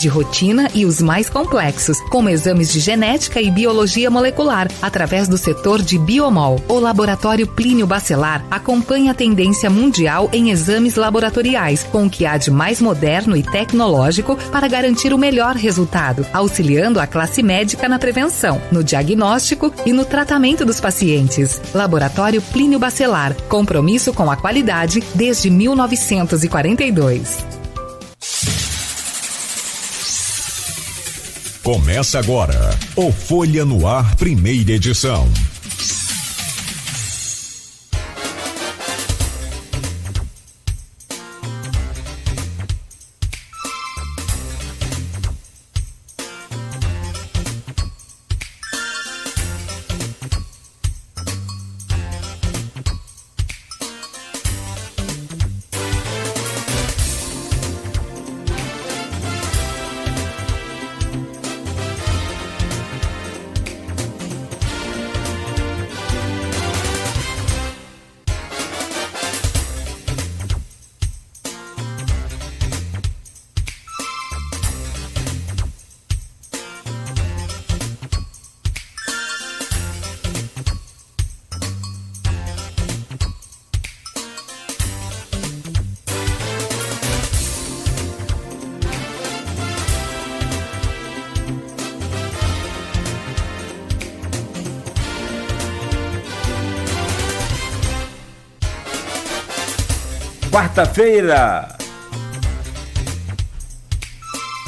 de rotina e os mais complexos, como exames de genética e biologia molecular, através do setor de Biomol. O Laboratório Plínio Bacelar acompanha a tendência mundial em exames laboratoriais, com o que há de mais moderno e tecnológico para garantir o melhor resultado, auxiliando a classe médica na prevenção, no diagnóstico e no tratamento dos pacientes. Laboratório Plínio Bacelar, compromisso com a qualidade desde 1942. Começa agora o Folha no Ar, primeira edição. Quarta-feira,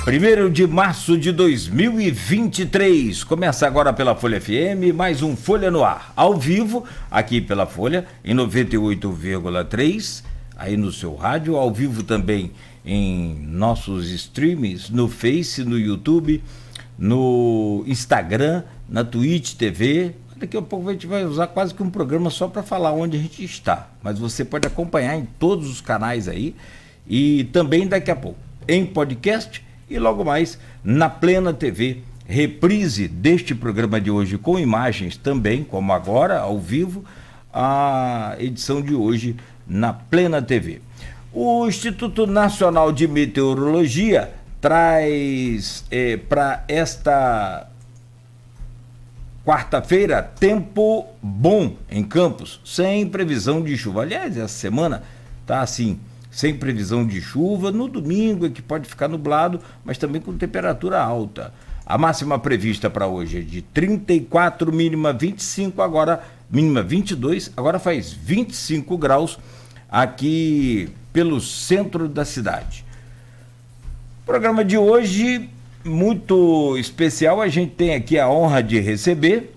1º de março de 2023. Começa agora pela Folha FM, mais um Folha no Ar, ao vivo, aqui pela Folha, em 98,3, aí no seu rádio, ao vivo também em nossos streams, no Face, no YouTube, no Instagram, na Twitch TV. Daqui a pouco a gente vai usar quase que um programa só para falar onde a gente está. Mas você pode acompanhar em todos os canais aí. E também daqui a pouco em podcast e logo mais na Plena TV. Reprise deste programa de hoje com imagens também, como agora, ao vivo, a edição de hoje na Plena TV. O Instituto Nacional de Meteorologia traz para esta quarta-feira, tempo bom em Campos, sem previsão de chuva. Aliás, essa semana tá assim, sem previsão de chuva. No domingo é que pode ficar nublado, mas também com temperatura alta. A máxima prevista para hoje é de 34, mínima 25, agora mínima 22, agora faz 25 graus aqui pelo centro da cidade. O programa de hoje muito especial, a gente tem aqui a honra de receber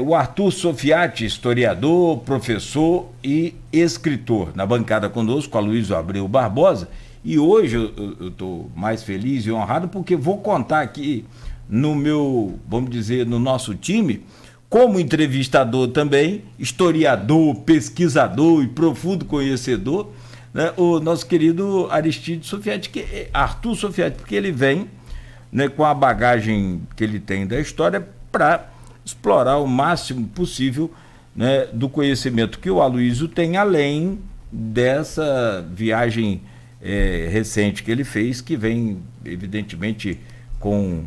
o Arthur Sofiati, historiador, professor e escritor, na bancada conosco, a Aloysio Abreu Barbosa. E hoje eu estou mais feliz e honrado porque vou contar aqui no meu, vamos dizer, no nosso time, como entrevistador também, historiador, pesquisador e profundo conhecedor, né, o nosso querido Aristide Sofiati, Arthur Sofiati, porque ele vem, né, com a bagagem que ele tem da história para explorar o máximo possível, né, do conhecimento que o Aloysio tem, além dessa viagem recente que ele fez, que vem evidentemente com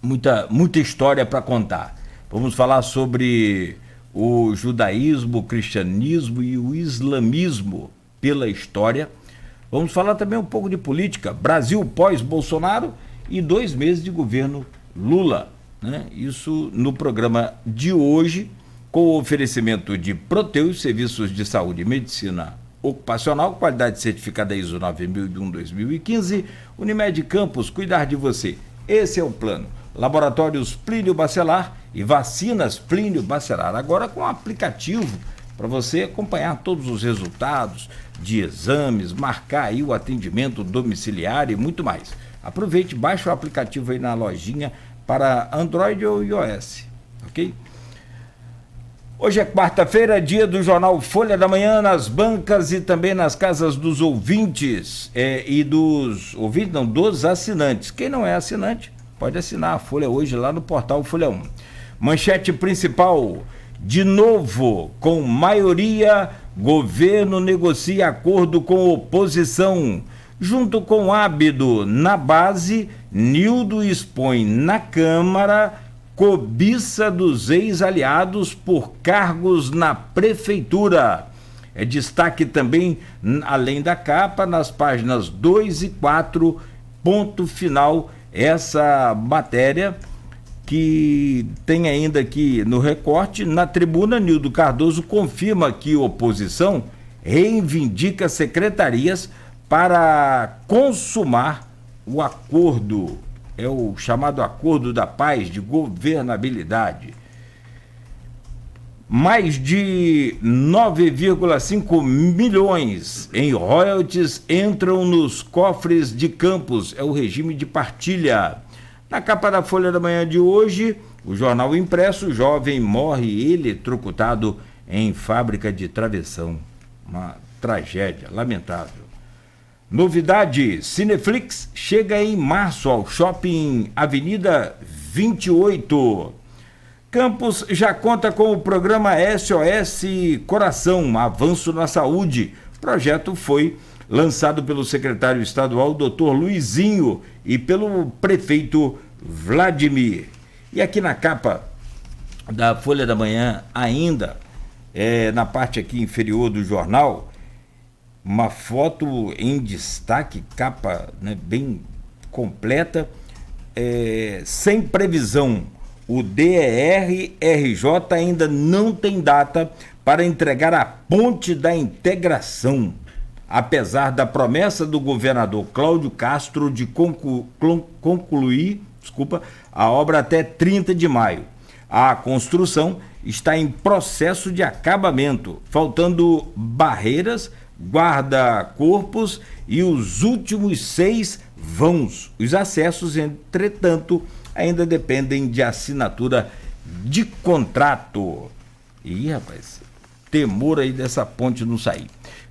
muita história para contar. Vamos falar sobre o judaísmo, o cristianismo e o islamismo pela história. Vamos falar também um pouco de política, Brasil pós-Bolsonaro e 2 meses de governo Lula, né? Isso no programa de hoje, com o oferecimento de Proteus, serviços de saúde e medicina ocupacional, qualidade certificada ISO 9001-2015, Unimed Campos, cuidar de você. Esse é o plano. Laboratórios Plínio Bacelar e vacinas Plínio Bacelar, agora com aplicativo para você acompanhar todos os resultados de exames, marcar aí o atendimento domiciliar e muito mais. Aproveite, baixe o aplicativo aí na lojinha para Android ou iOS, ok? Hoje é quarta-feira, dia do jornal Folha da Manhã, nas bancas e também nas casas dos ouvintes e dos ouvintes, não, dos assinantes. Quem não é assinante, pode assinar a Folha hoje lá no portal Folha 1. Manchete principal, de novo, com maioria, governo negocia acordo com oposição. Junto com Ábido na base, Nildo expõe na Câmara cobiça dos ex-aliados por cargos na Prefeitura. É destaque também, além da capa, nas páginas 2 e 4, ponto final, essa matéria que tem ainda aqui no recorte. Na tribuna, Nildo Cardoso confirma que oposição reivindica secretarias para consumar o acordo, é o chamado Acordo da Paz de Governabilidade. Mais de 9,5 milhões em royalties entram nos cofres de Campos, é o regime de partilha. Na capa da Folha da Manhã de hoje, o jornal impresso, jovem morre eletrocutado em fábrica de travessão. Uma tragédia, lamentável. Novidade, Cineflix chega em março ao Shopping Avenida 28. Campos já conta com o programa SOS Coração, Avanço na Saúde. O projeto foi lançado pelo secretário estadual, Dr. Luizinho, e pelo prefeito Vladimir. E aqui na capa da Folha da Manhã, ainda, na parte aqui inferior do jornal, uma foto em destaque, capa, né, bem completa, sem previsão. O DER-RJ ainda não tem data para entregar a ponte da integração, apesar da promessa do governador Cláudio Castro de concluir a obra até 30 de maio. A construção está em processo de acabamento, faltando barreiras, guarda-corpos e os últimos 6 vãos. Os acessos, entretanto, ainda dependem de assinatura de contrato. Ih, rapaz, temor aí dessa ponte não sair.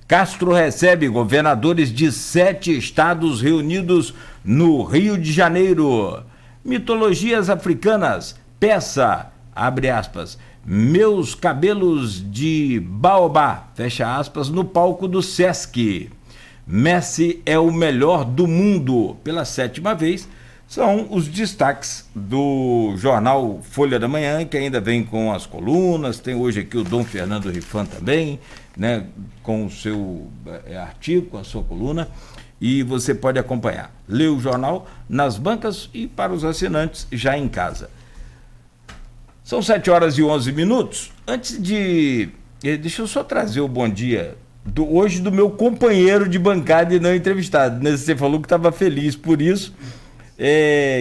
Castro recebe governadores de 7 estados reunidos no Rio de Janeiro. Mitologias africanas, peça, abre aspas, Meus Cabelos de Baobá, fecha aspas, no palco do Sesc. Messi é o melhor do mundo, pela 7ª vez, são os destaques do jornal Folha da Manhã, que ainda vem com as colunas. Tem hoje aqui o Dom Fernando Rifan também, né, com o seu artigo, com a sua coluna, e você pode acompanhar. Lê o jornal nas bancas e para os assinantes já em casa. São 7h11. Antes de... Deixa eu só trazer o bom dia hoje do meu companheiro de bancada e não entrevistado. Você falou que estava feliz por isso,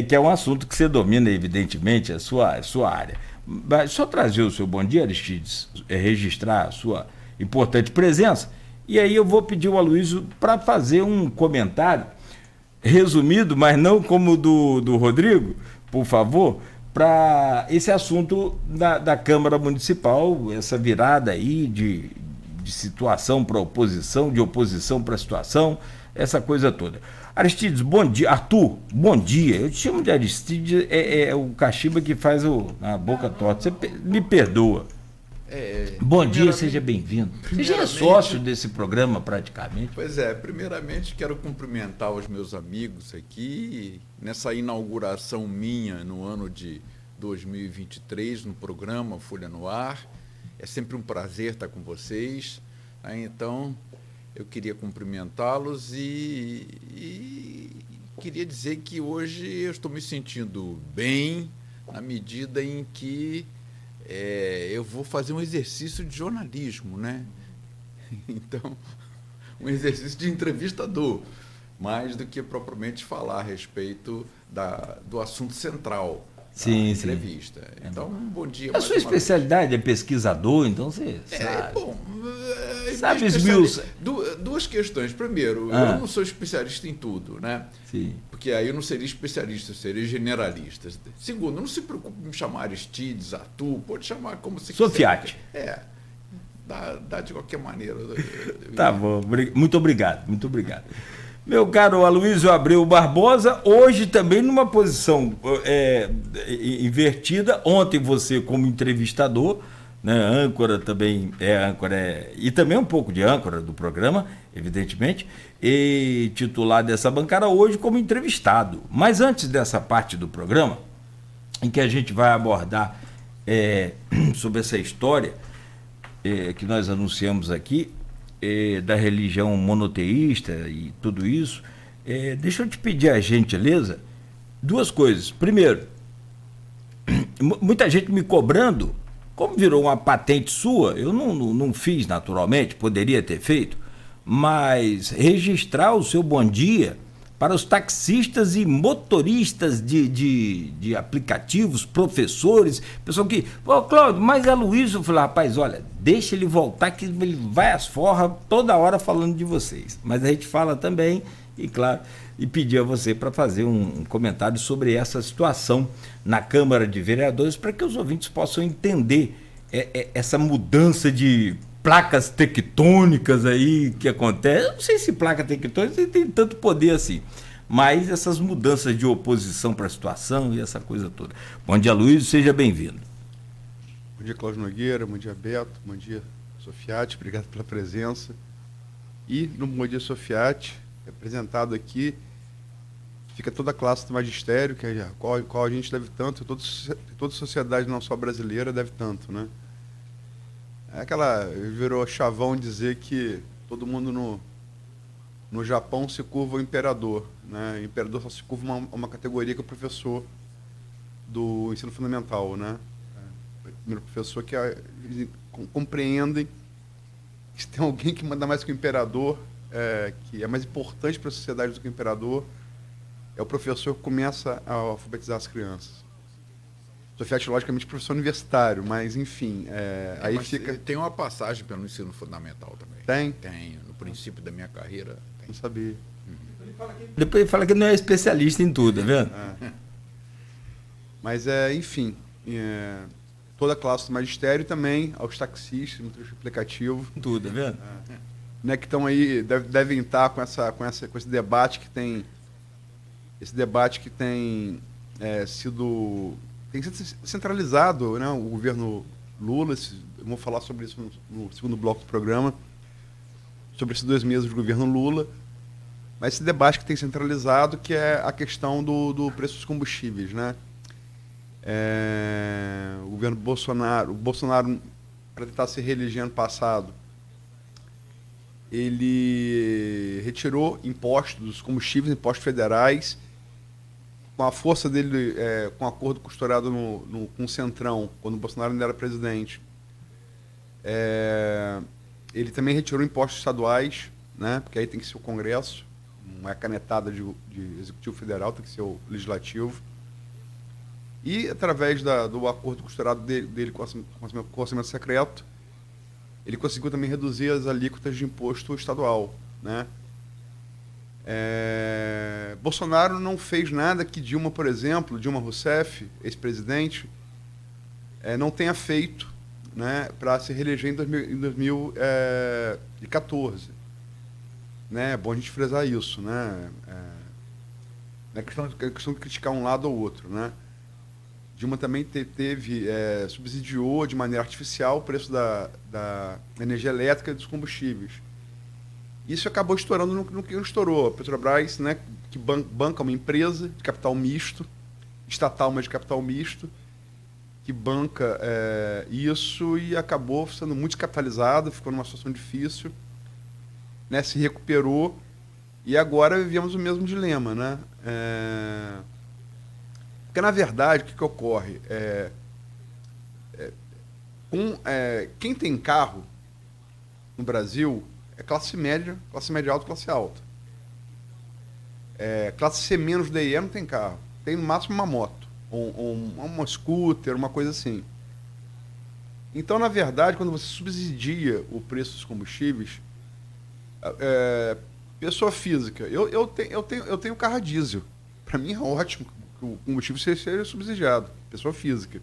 que é um assunto que você domina, evidentemente, a sua área. Mas só trazer o seu bom dia, Aristides, registrar a sua importante presença, e aí eu vou pedir ao Aloysio para fazer um comentário resumido, mas não como do Rodrigo, por favor, para esse assunto da Câmara Municipal, essa virada aí de situação para oposição, de oposição para situação, essa coisa toda. Aristides, bom dia. Arthur, bom dia. Eu te chamo de Aristides, é o cachimba que faz a boca torta. Você me perdoa. Bom dia, seja bem-vindo. Você já é sócio desse programa praticamente. Pois é, primeiramente quero cumprimentar os meus amigos aqui nessa inauguração minha no ano de 2023 no programa Folha no Ar. É sempre um prazer estar com vocês. Então, eu queria cumprimentá-los e queria dizer que hoje eu estou me sentindo bem na medida em que eu vou fazer um exercício de jornalismo, né? Então, um exercício de entrevistador, mais do que propriamente falar a respeito do assunto central da entrevista. Então, um bom dia. A sua especialidade é pesquisador, então você sabe. Sabe esmiuçar. Duas questões. Primeiro, eu não sou especialista em tudo, né? Sim. Porque aí eu não seria especialista, eu seria generalista. Segundo, não se preocupe em me chamar Aristides, Arthur, pode chamar como você quiser. Sofiati. Dá de qualquer maneira. Tá bom, muito obrigado, muito obrigado. Meu caro Aloysio Abreu Barbosa, hoje também numa posição invertida. Ontem você como entrevistador, né? Âncora também e também um pouco de âncora do programa, evidentemente, e titular dessa bancada hoje como entrevistado. Mas antes dessa parte do programa, em que a gente vai abordar sobre essa história que nós anunciamos aqui, da religião monoteísta e tudo isso, deixa eu te pedir a gentileza, duas coisas. Primeiro, muita gente me cobrando, como virou uma patente sua, eu não fiz naturalmente, poderia ter feito, mas registrar o seu bom dia para os taxistas e motoristas de aplicativos, professores, pessoal que, pô, Cláudio, mas é Luiz, eu falei, rapaz, olha, deixa ele voltar que ele vai às forras toda hora falando de vocês. Mas a gente fala também, e claro, e pedir a você para fazer um comentário sobre essa situação na Câmara de Vereadores, para que os ouvintes possam entender essa mudança de placas tectônicas aí que acontece. Eu não sei se placa tectônica tem tanto poder assim, mas essas mudanças de oposição para a situação e essa coisa toda. Bom dia, Luiz, seja bem-vindo. Bom dia, Cláudio Nogueira, bom dia, Beto, bom dia, Sofiati, obrigado pela presença. E no Bom Dia Sofiati, representado aqui, fica toda a classe do magistério, que é a qual a gente deve tanto, toda a sociedade não só brasileira deve tanto, né? Virou chavão dizer que todo mundo no Japão se curva ao imperador, né? O imperador só se curva a uma categoria que é o professor do ensino fundamental, né? O primeiro professor que compreendem que se tem alguém que manda mais que o imperador, que é mais importante para a sociedade do que o imperador, é o professor que começa a alfabetizar as crianças. Sofiati, logicamente, professor universitário, mas, enfim, aí mas fica... Tem uma passagem pelo ensino fundamental também. Tem? Tem, no princípio da minha carreira. Tem. Não sabia. Depois ele fala que não é especialista em tudo, tá vendo? Mas, enfim, toda a classe do magistério também, aos taxistas, no trecho aplicativo. Tudo, tá vendo? Né, que estão aí, devem estar com esse debate que tem... Esse debate que tem sido centralizado, né, o governo Lula, vamos falar sobre isso no segundo bloco do programa, sobre esses 2 meses do governo Lula, mas esse debate que tem centralizado, que é a questão do preço dos combustíveis, né? O governo Bolsonaro, para tentar se reeleger ano passado, ele retirou impostos dos combustíveis, impostos federais, com a força dele, com um acordo costurado com o Centrão, quando o Bolsonaro ainda era presidente. Ele também retirou impostos estaduais, né, porque aí tem que ser o Congresso, não é canetada de Executivo Federal, tem que ser o Legislativo. E, através do acordo costurado dele com o orçamento secreto, ele conseguiu também reduzir as alíquotas de imposto estadual, né? Bolsonaro não fez nada que Dilma, por exemplo, Dilma Rousseff, ex-presidente, não tenha feito, né, para se reeleger em 2014. Né? É bom a gente frisar isso, né? Não é questão de criticar um lado ou outro, né? Dilma também subsidiou de maneira artificial o preço da energia elétrica e dos combustíveis. Isso acabou estourando no que não estourou. A Petrobras, né, que banca uma empresa de capital misto, estatal, mas de capital misto, que banca isso e acabou sendo muito descapitalizada, ficou numa situação difícil, né, se recuperou e agora vivemos o mesmo dilema, né? Porque, na verdade, o que ocorre? Quem tem carro no Brasil é classe média alta, classe alta. Classe C menos D e E não tem carro. Tem no máximo uma moto, ou uma scooter, uma coisa assim. Então, na verdade, quando você subsidia o preço dos combustíveis, pessoa física, eu tenho carro a diesel. Para mim é ótimo que o combustível seja subsidiado, pessoa física.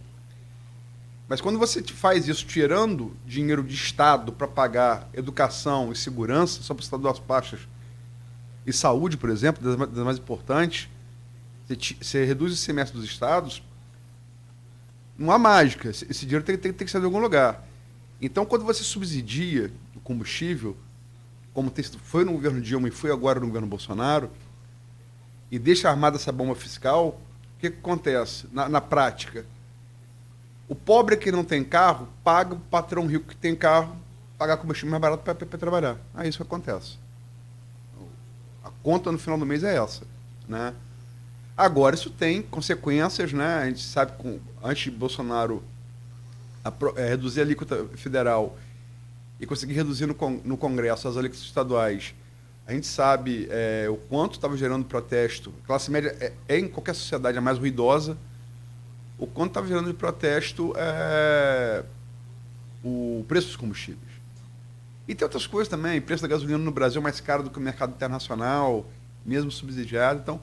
Mas quando você faz isso tirando dinheiro de Estado para pagar educação e segurança, só para citar 2 pastas, e saúde, por exemplo, das mais importantes, você reduz o semestre dos estados, Não há mágica. Esse dinheiro tem que sair de algum lugar. Então, quando você subsidia o combustível, como foi no governo Dilma e foi agora no governo Bolsonaro, e deixa armada essa bomba fiscal, o que acontece na prática? O pobre que não tem carro paga o patrão rico que tem carro pagar combustível mais barato para trabalhar. É isso que acontece. A conta no final do mês é essa, né? Agora, isso tem consequências, né? A gente sabe que antes de Bolsonaro reduzir a alíquota federal e conseguir reduzir no Congresso as alíquotas estaduais, a gente sabe o quanto estava gerando protesto. A classe média em qualquer sociedade a mais ruidosa. O quanto estava gerando de protesto o preço dos combustíveis. E tem outras coisas também. O preço da gasolina no Brasil é mais caro do que o mercado internacional, mesmo subsidiado. Então,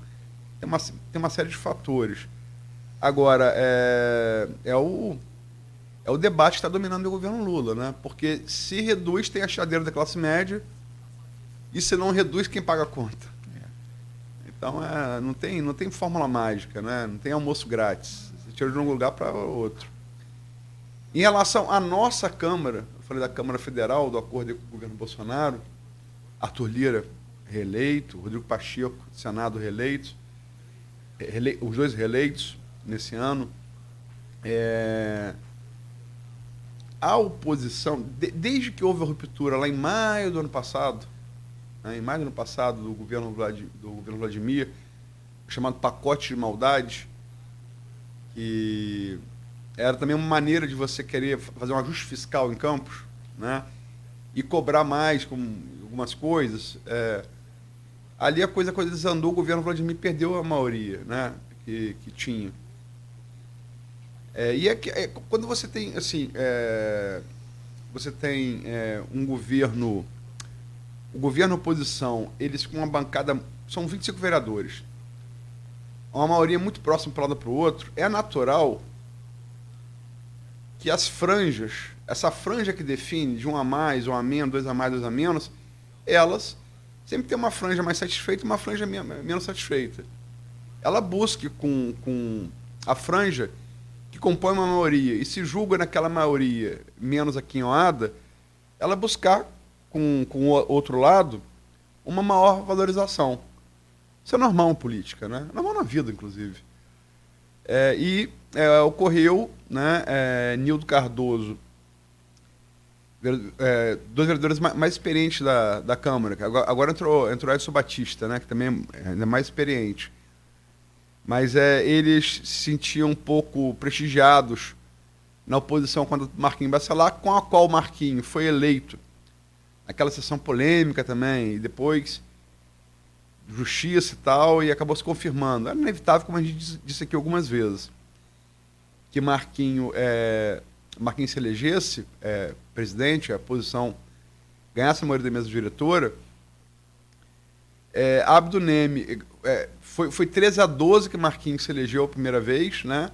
tem uma série de fatores. Agora, é o debate que está dominando o governo Lula, né? Porque se reduz, tem a chadeira da classe média, e se não reduz, quem paga a conta? Então, não tem fórmula mágica, né? Não tem almoço grátis. Você tira de um lugar para outro. Em relação à nossa Câmara, eu falei da Câmara Federal, do acordo com o governo Bolsonaro, Arthur Lira reeleito, Rodrigo Pacheco, Senado reeleito, os dois reeleitos nesse ano. A oposição, desde que houve a ruptura lá em maio do ano passado, do governo Vladimir, chamado pacote de maldade, que era também uma maneira de você querer fazer um ajuste fiscal em Campos, né? E cobrar mais com algumas coisas. Ali a coisa desandou, o governo Vladimir perdeu a maioria, né? que tinha. Quando você tem, assim, um governo, o governo oposição, eles com uma bancada, são 25 vereadores, uma maioria muito próxima para um lado para o outro, é natural que as franjas, essa franja que define de um a mais, um a menos, dois a mais, dois a menos, elas sempre tem uma franja mais satisfeita e uma franja menos satisfeita. Ela busque com a franja que compõe uma maioria e se julga naquela maioria menos aquinhoada, ela buscar com o outro lado uma maior valorização. Isso é normal em política, né? É normal na vida, inclusive. Ocorreu, né, Nildo Cardoso, dois vereadores mais experientes da Câmara. Agora entrou Edson Batista, né, que também é mais experiente. Mas eles se sentiam um pouco prestigiados na oposição contra Marquinhos Bacelar, com a qual o Marquinhos foi eleito naquela sessão polêmica também, e depois justiça e tal, e acabou se confirmando. Era inevitável, como a gente disse aqui algumas vezes, que Marquinhos se elegesse presidente, a oposição ganhasse a maioria da mesa diretora. Abdo Neme, foi 13-12 que Marquinhos se elegeu a primeira vez, né?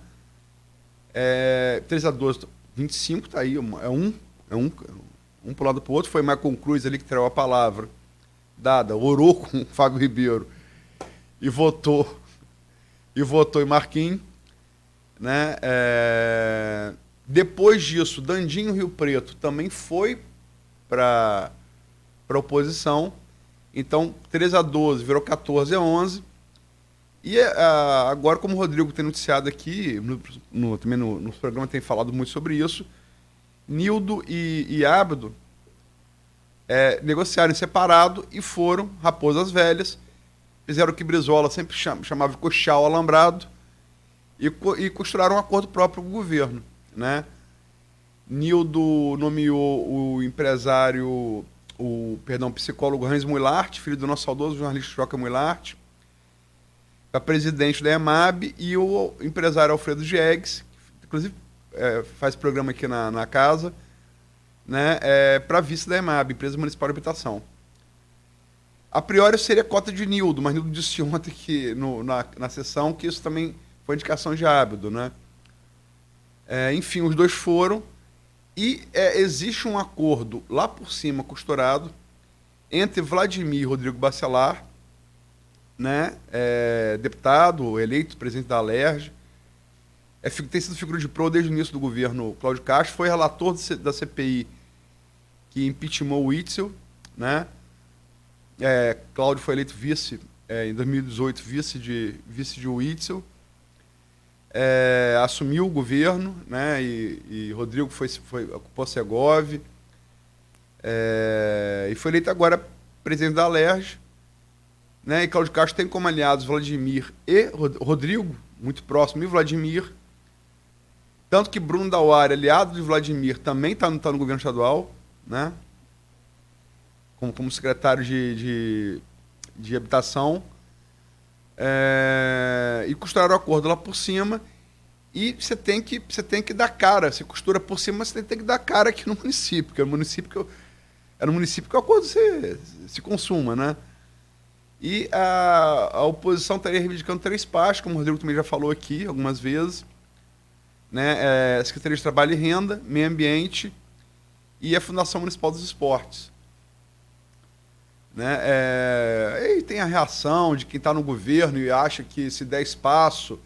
13-12, 25, tá aí, um para o lado para o outro. Foi Maicon Cruz ali que tirou a palavra dada, orou com o Fábio Ribeiro e votou em Marquinhos, né? Depois disso, Dandinho Rio Preto também foi para a oposição. Então, 13-12 virou 14-11. E agora, como o Rodrigo tem noticiado aqui, também no programa tem falado muito sobre isso, Nildo e Abdo negociaram em separado e foram Raposas Velhas, fizeram o que Brizola sempre chamava de coxal alambrado, e costuraram um acordo próprio com o governo, né? Nildo nomeou o empresário, psicólogo Hans Muilart, filho do nosso saudoso jornalista Joca Muilart, para presidente da EMAB, e o empresário Alfredo Diegues, que inclusive faz programa aqui na casa, né, para vice da EMAB, Empresa Municipal de Habitação. A priori seria cota de Nildo, mas Nildo disse ontem que, na sessão, que isso também foi indicação de Abdo, né? Enfim, os dois foram, e existe um acordo lá por cima, costurado, entre Vladimir e Rodrigo Bacelar, né, deputado eleito, presidente da Alerj, tem sido figura de proa desde o início do governo Cláudio Castro, foi relator da CPI que impeachmentou o Witzel, né? Cláudio foi eleito vice, em 2018, vice de Witzel, assumiu o governo, né? E Rodrigo ocupou a Segov, e foi eleito agora presidente da Alerj, né? E Cláudio Castro tem como aliados Vladimir e Rodrigo, muito próximo, e Vladimir. Tanto que Bruno Dauari, aliado de Vladimir, também está no governo estadual, né? Como secretário de habitação. E costuraram o acordo lá por cima. E você tem que dar cara. Você costura por cima, mas você tem que dar cara aqui no município. Porque é no município que o acordo se consuma, né? E a oposição estaria reivindicando 3 pastas, como o Rodrigo também já falou aqui algumas vezes, né? Secretaria de Trabalho e Renda, Meio Ambiente e a Fundação Municipal dos Esportes. Né? E tem a reação de quem está no governo e acha que se der espaço,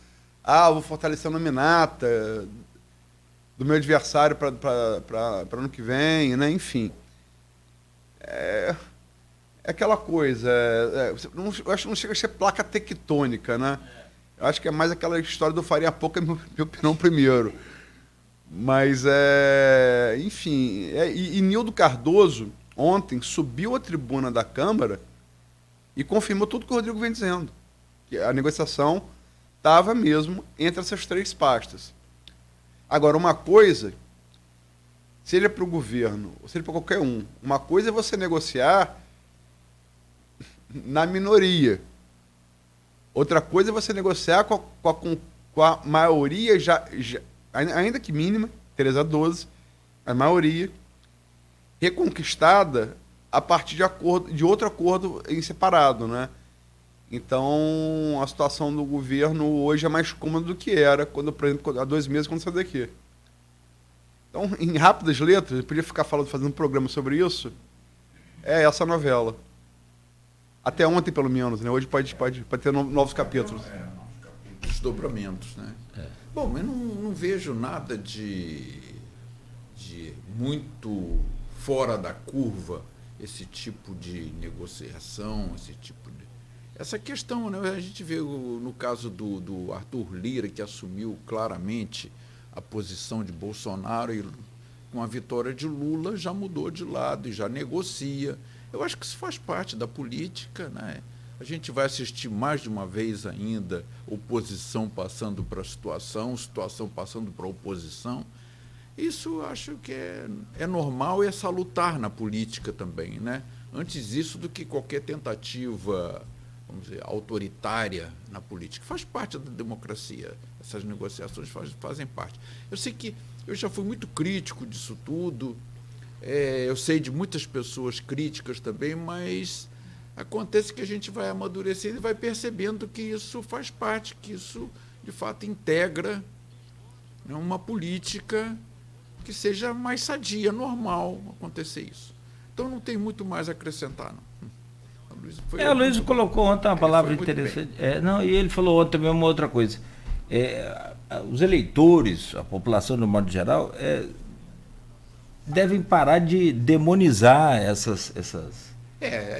vou fortalecer a nominata do meu adversário para ano que vem, né? Enfim. É aquela coisa, eu acho que não chega a ser placa tectônica, né? Eu acho que é mais aquela história do farinha pouco, é minha opinião primeiro. Mas, enfim, e Nildo Cardoso, ontem, subiu à tribuna da Câmara e confirmou tudo que o Rodrigo vem dizendo, que a negociação estava mesmo entre essas 3 pastas. Agora, uma coisa, seja para o governo, ou seja para qualquer um, uma coisa é você negociar na minoria. Outra coisa é você negociar com a maioria, ainda que mínima, 3-12, a maioria, reconquistada a partir de outro acordo em separado, né? Então, a situação do governo hoje é mais cômoda do que era, por exemplo, há 2 meses, quando saiu daqui. Então, em rápidas letras, eu podia ficar fazendo um programa sobre isso, essa novela. Até ontem, pelo menos, né? Hoje pode ter novos capítulos. Desdobramentos, né? Bom, eu não vejo nada de muito fora da curva esse tipo de negociação, essa questão, né? A gente vê no caso do Arthur Lira, que assumiu claramente a posição de Bolsonaro e com a vitória de Lula já mudou de lado e já negocia. Eu acho que isso faz parte da política, né? A gente vai assistir mais de uma vez ainda oposição passando para a situação passando para a oposição. Isso eu acho que é normal e é salutar na política também, né? Antes isso do que qualquer tentativa, vamos dizer, autoritária na política. Faz parte da democracia, essas negociações fazem parte. Eu sei que eu já fui muito crítico disso tudo, eu sei de muitas pessoas críticas também, mas acontece que a gente vai amadurecendo e vai percebendo que isso faz parte, que isso, de fato, integra, né, uma política que seja mais sadia, normal acontecer isso. Então, não tem muito mais a acrescentar, não. O Luiz colocou ontem uma palavra interessante. E ele falou ontem também uma outra coisa. Os eleitores, a população, no modo geral, devem parar de demonizar essas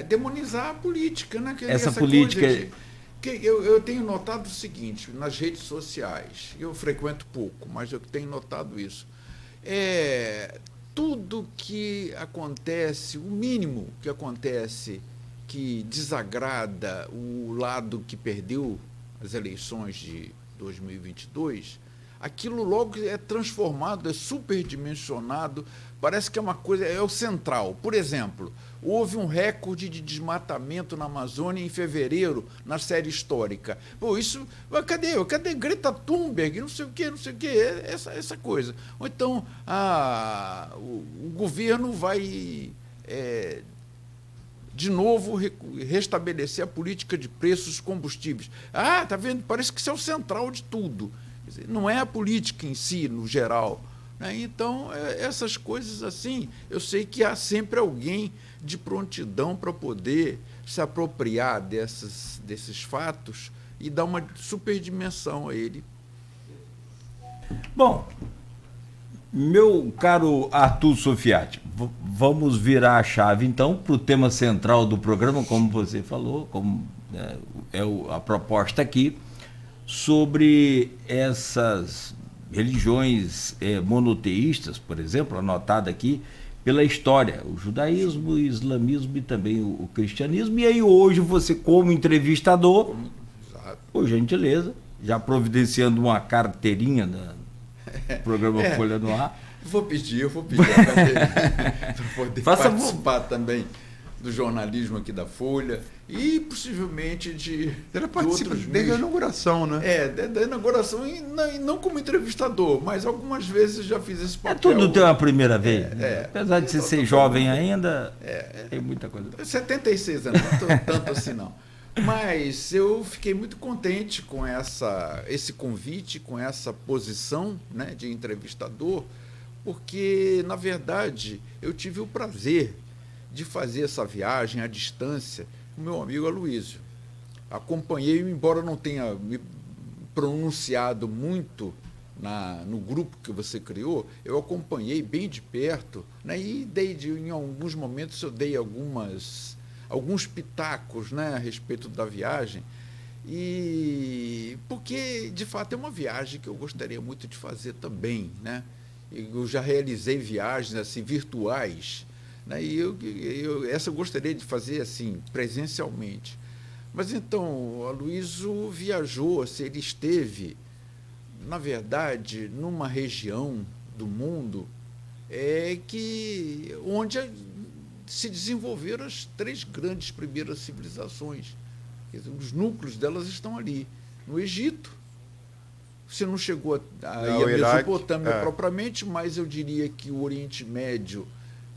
demonizar a política, né? Essa política. Eu tenho notado o seguinte, nas redes sociais, eu frequento pouco, mas eu tenho notado isso. Tudo que acontece, o mínimo que acontece que desagrada o lado que perdeu as eleições de 2022, aquilo logo é transformado, é superdimensionado, parece que é uma coisa, é o central. Por exemplo, houve um recorde de desmatamento na Amazônia em fevereiro, na série histórica. Pô, isso, cadê Greta Thunberg? Não sei o quê, essa coisa. Ou então, o governo vai, de novo, restabelecer a política de preços dos combustíveis. Tá vendo? Parece que isso é o central de tudo. Quer dizer, não é a política em si, no geral, né? Então, essas coisas assim, eu sei que há sempre alguém de prontidão para poder se apropriar desses fatos e dar uma superdimensão a ele. Bom, meu caro Arthur Sofiati, vamos virar a chave então para o tema central do programa, como você falou, como a proposta aqui, sobre essas religiões monoteístas, por exemplo, anotada aqui pela história, o judaísmo, o islamismo e também o cristianismo. E aí hoje você, como entrevistador, por gentileza, já providenciando uma carteirinha do programa Folha no Ar. Eu vou pedir para poder participar também do jornalismo aqui da Folha e possivelmente de participa desde a inauguração, né? Da inauguração e não como entrevistador, mas algumas vezes já fiz esse papel. Tudo tem uma primeira vez. Apesar de você ser jovem ainda, tem muita coisa. 76 anos, não estou tanto assim não. Mas eu fiquei muito contente com esse convite, com essa posição, né, de entrevistador, porque, na verdade, eu tive o prazer de fazer essa viagem à distância com meu amigo Aloysio. Acompanhei, embora não tenha me pronunciado muito no grupo que você criou, eu acompanhei bem de perto, né, e em alguns momentos eu dei alguns pitacos, né, a respeito da viagem, e porque, de fato, é uma viagem que eu gostaria muito de fazer também, né? Eu já realizei viagens assim, virtuais, né? E essa eu gostaria de fazer assim, presencialmente. Mas então, o Aloysio viajou, assim, ele esteve, na verdade, numa região do mundo onde se desenvolveram as 3 grandes primeiras civilizações. Quer dizer, os núcleos delas estão ali. No Egito, você não chegou a Mesopotâmia propriamente, mas eu diria que o Oriente Médio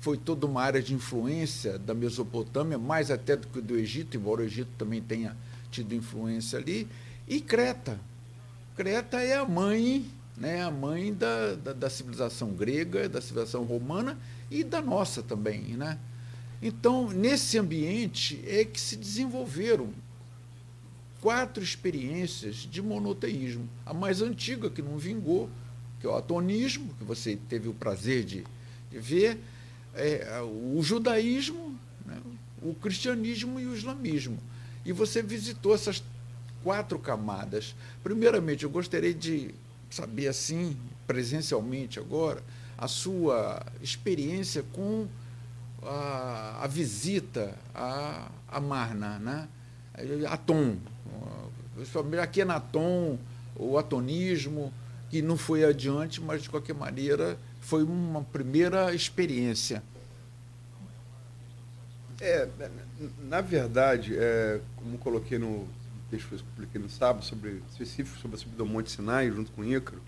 foi toda uma área de influência da Mesopotâmia, mais até do que do Egito, embora o Egito também tenha tido influência ali. E Creta. Creta é a mãe, né, da civilização grega, da civilização romana e da nossa também, né? Então, nesse ambiente é que se desenvolveram 4 experiências de monoteísmo. A mais antiga, que não vingou, que é o atonismo, que você teve o prazer de ver, o judaísmo, né, o cristianismo e o islamismo. E você visitou essas 4 camadas. Primeiramente, eu gostaria de saber, assim, presencialmente agora, a sua experiência com a visita a Marna, né? Atom. Aqui é na Atom, o atonismo, que não foi adiante, mas, de qualquer maneira, foi uma primeira experiência. Na verdade, como coloquei no texto que eu publiquei no sábado, específico sobre a subida ao Monte Sinai, junto com Ícaro,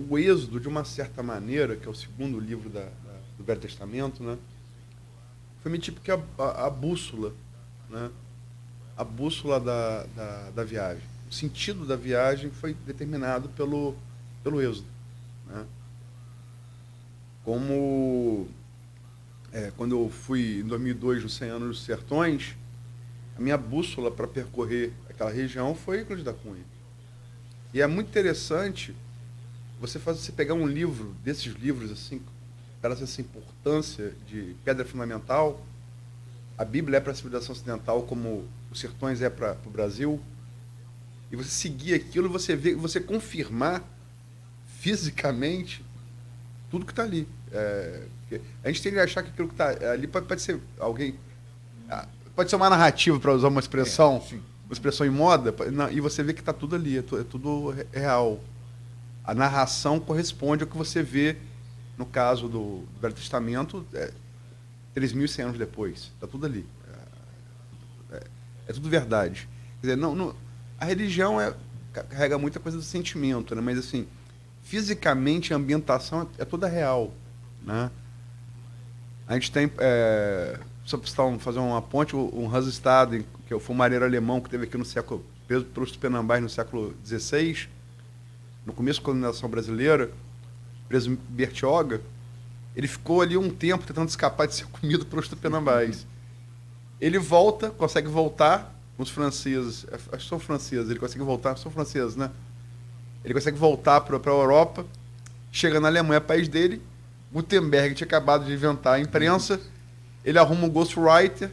o Êxodo, de uma certa maneira, que é o segundo livro do Velho Testamento, né, foi meio tipo que a bússola, né, a bússola da viagem. O sentido da viagem foi determinado pelo Êxodo, né? Como quando eu fui em 2002 no 100 anos dos Sertões, a minha bússola para percorrer aquela região foi Cruz da Cunha. E é muito interessante você pegar um livro, desses livros assim, para essa importância de pedra fundamental. A Bíblia é para a civilização ocidental como os Sertões é para o Brasil. E você seguir aquilo, você confirmar fisicamente tudo que está ali. A gente tem que achar que aquilo que está ali pode ser alguém... Pode ser uma narrativa, para usar uma expressão em moda, e você vê que está tudo ali, é tudo real. A narração corresponde ao que você vê, no caso do Velho Testamento, 3.100 anos depois. Está tudo ali. É tudo verdade. Quer dizer, a religião carrega muita coisa do sentimento, né? Mas, assim, fisicamente, a ambientação é toda real, né? A gente tem... só para fazer uma ponte, o Hans Staden, que foi um marinheiro alemão que esteve aqui preso pelos Tupinambás no século XVI, no começo da colonização brasileira, preso em Bertioga, ele ficou ali um tempo tentando escapar de ser comido pelos Tupinambás. Ele consegue voltar com os franceses, acho que são franceses, ele consegue voltar, são franceses, né? Ele consegue voltar para a Europa, chega na Alemanha, país dele, Gutenberg tinha acabado de inventar a imprensa, ele arruma um ghostwriter,